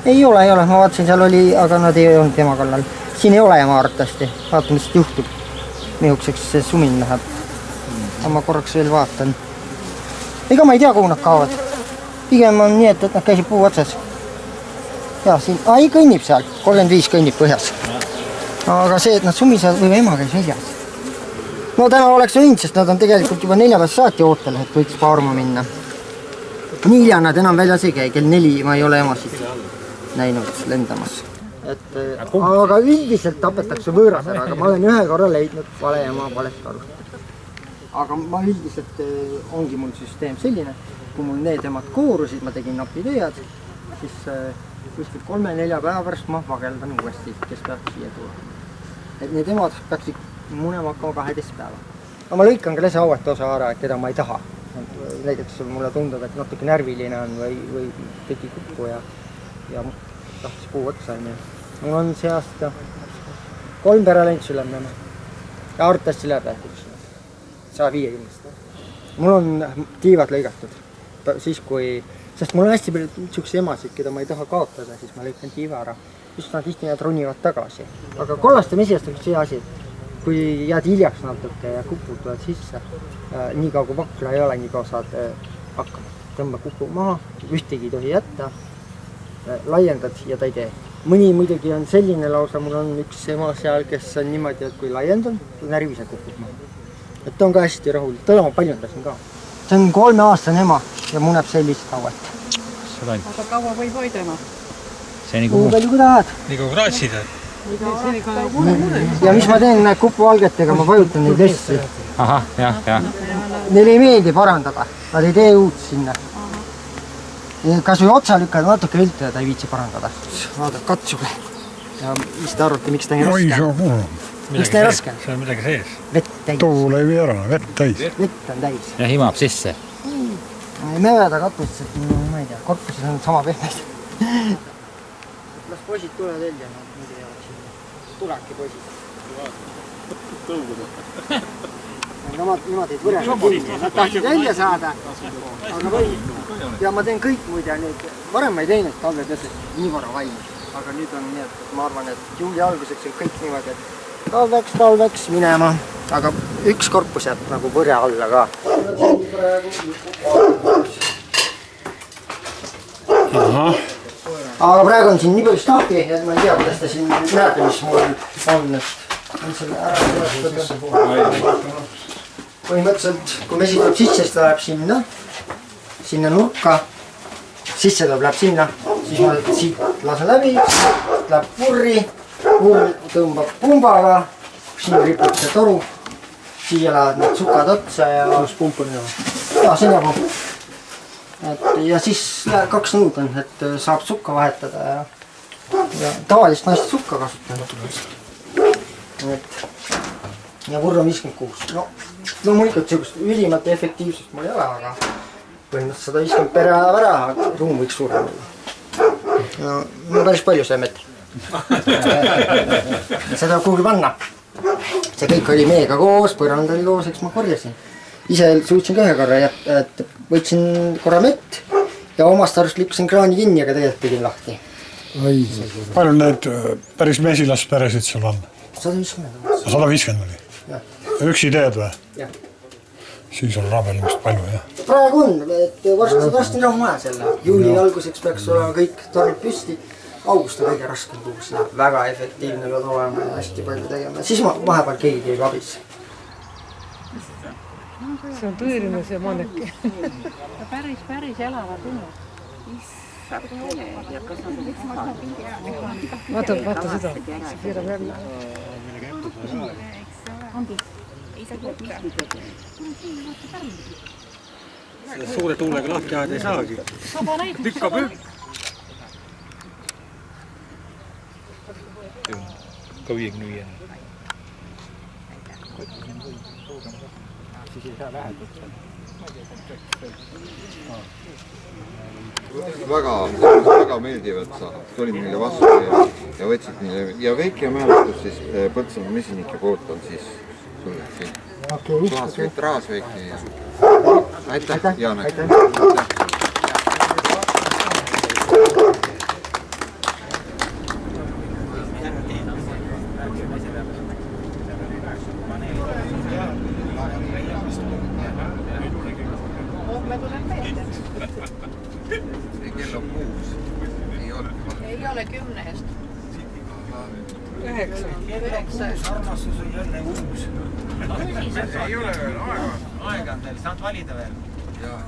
Ei ole. Ma vaatasin, seal oli, aga nad ei olnud tema kallal. Siin ei ole ema arvatavasti. Vaatame, mis juhtub. Mihukeseks see sumin läheb. Ma korraks veel vaatan. Ega ma ei tea, kuhu nad kaovad. Pigem on nii, et nad käisib puu otsas. Ja, siin... ei kõnnib seal. 35 kõnnib põhjas. Aga see, et nad sumisavad, või ema käis väljas. No täna oleks võinud, sest nad on tegelikult juba 4 päevast saati ootel, et võiks paaruma minna. Nii hilja nad enam väljas ei käi, kell 4 ma ei ole emasid näinud lendamas. Aga üldiselt tapetakse võõras ära, aga ma olen ühe korra leidnud vale ema valest arust. Aga ma üldiselt ongi mul süsteem selline, kui mul need emad koorusid, ma tegin napitõjad, siis kuskilt 3-4 päeva pärast ma vageldan uuesti, kes peab siia tuua. Et need emad peaksid munema hakkama 12 päeva. Aga ma lõikan ka lesehauet osa ära, et keda ma ei taha. Näiteks mulle tundub, et natuke närviline on või tegi kukku ja tahtis puu otsa. Mul on see aasta 3 pere läinud sülemnema ja artasti läheb lähtuks 150. Mul on tiivad lõigatud. Siis kui, sest mul on hästi palju niisuguse emasid, keda ma ei taha kaotada, siis ma lõikan tiiva ära. Just nad tihti nad ronivad tagasi. Aga kollaste mesiast on see asi, kui jääd hiljaks natuke ja kupud tulevad sisse, nii kaua kui vakla ei ole, nii kaua saad hakkama. Tõmba kupu maha, ühtegi ei tohi jätta, laiendad ja ta ei tee. Mõni muidugi on selline lausa, mul on üks ema seal, kes on niimoodi, et kui laiendan, närvise kupub maha. Et ta on ka hästi rahul, tõle ma paljundasin ka. See on 3-aastane ema ja muneb sellist hauet. Aga kaua võib hoida ema? Nii palju kui tahad. Nii kui kraatsid, ja mis ma teen kupualgetega, ma vajutan neid vessi. Ahah, jah. Neil ei meeldi parandada, nad ei tee uut sinna. Kas või otsa lükkada natuke viltu ja ta ei viitsi parandada. Vaadab, katsuge. Ja mis te arvate, miks ta nii raske on? Miks ta nii raske on? See on midagi sees. Vett täis. Tuul ei vii ära, vett täis. Vett on täis. Ja himab sisse. Meveda katus, et ma ei tea, korpuses on sama pehmeid. Las poisid tulevad välja, muidu jäävad siin. Tulebki poisid. Nemad ei võrega kinni, nad tahtsid välja saada, aga ja ma teen kõik muide nüüd, varem ma ei teinud talvetõsest nii vara valmis, aga nüüd on nii, et ma arvan, et juuli alguseks on kõik niimoodi, et talveks minema, aga üks korpus jääb nagu võre alla ka. Aga praegu on siin nii palju stahti, et ma ei tea, kuidas ta siin näete, mis mul on, et on selle ära põhimõtteliselt, kui mesi tuleb sisse, siis ta läheb sinna nurka, sisse läheb sinna, siis ma siit lasen läbi, läheb purri, purr tõmbab pumbaga, siin ripub see toru, siia lähevad need sukad otsa ja sinapump. Ja siis 2 nõud on, et saab sukka vahetada ja tavalist naist sukka kasutada. Ja purr on 56. No muidugi sellist ülimalt efektiivsust mul ei ole, aga põhimõtteliselt 150 pere ajab ära, aga ruum võiks suurem olla. No päris palju see metri. Seda tuleb kuhugi panna. See kõik oli meiega koos, põrand oli koos, eks ma korjasin. Ise suutsin ka ühe korra, et võtsin korra mett ja omast arust lükkasin kraani kinni, aga tegelikult tegin lahti. Palju need päris mesilasperesid sul on? 150. 150 oli? Üksi teed või? Jah. Siis on rabelimist palju, jah? Praegu on, et varsti on rahumaja selle. Juuli alguseks peaks olema kõik tornid püsti. August on kõige raskem kuus, väga efektiivne peab olema ja hästi palju tegema. Siis vahepeal keegi keegi abis. See on tõeline see manneki. Päris elavad üle. Vaata seda. See keerab jälle. Suure tuulega lahti ajada ei saagi. Lükkab üht. Ka 55. Siis ei saa lähedalt. Väga meeldivad sa tulid meile vastu ja võtsid meile ja väike mälestus siis Põltsamaa mesinike poolt on siis sulle siin. Traas väike ja aitäh, Jaanek. Kell on 6. Ei ole 10-st. 9. Armastus on jälle uus. Ei ole veel aega. Aega on teil, saad valida veel. Jaa.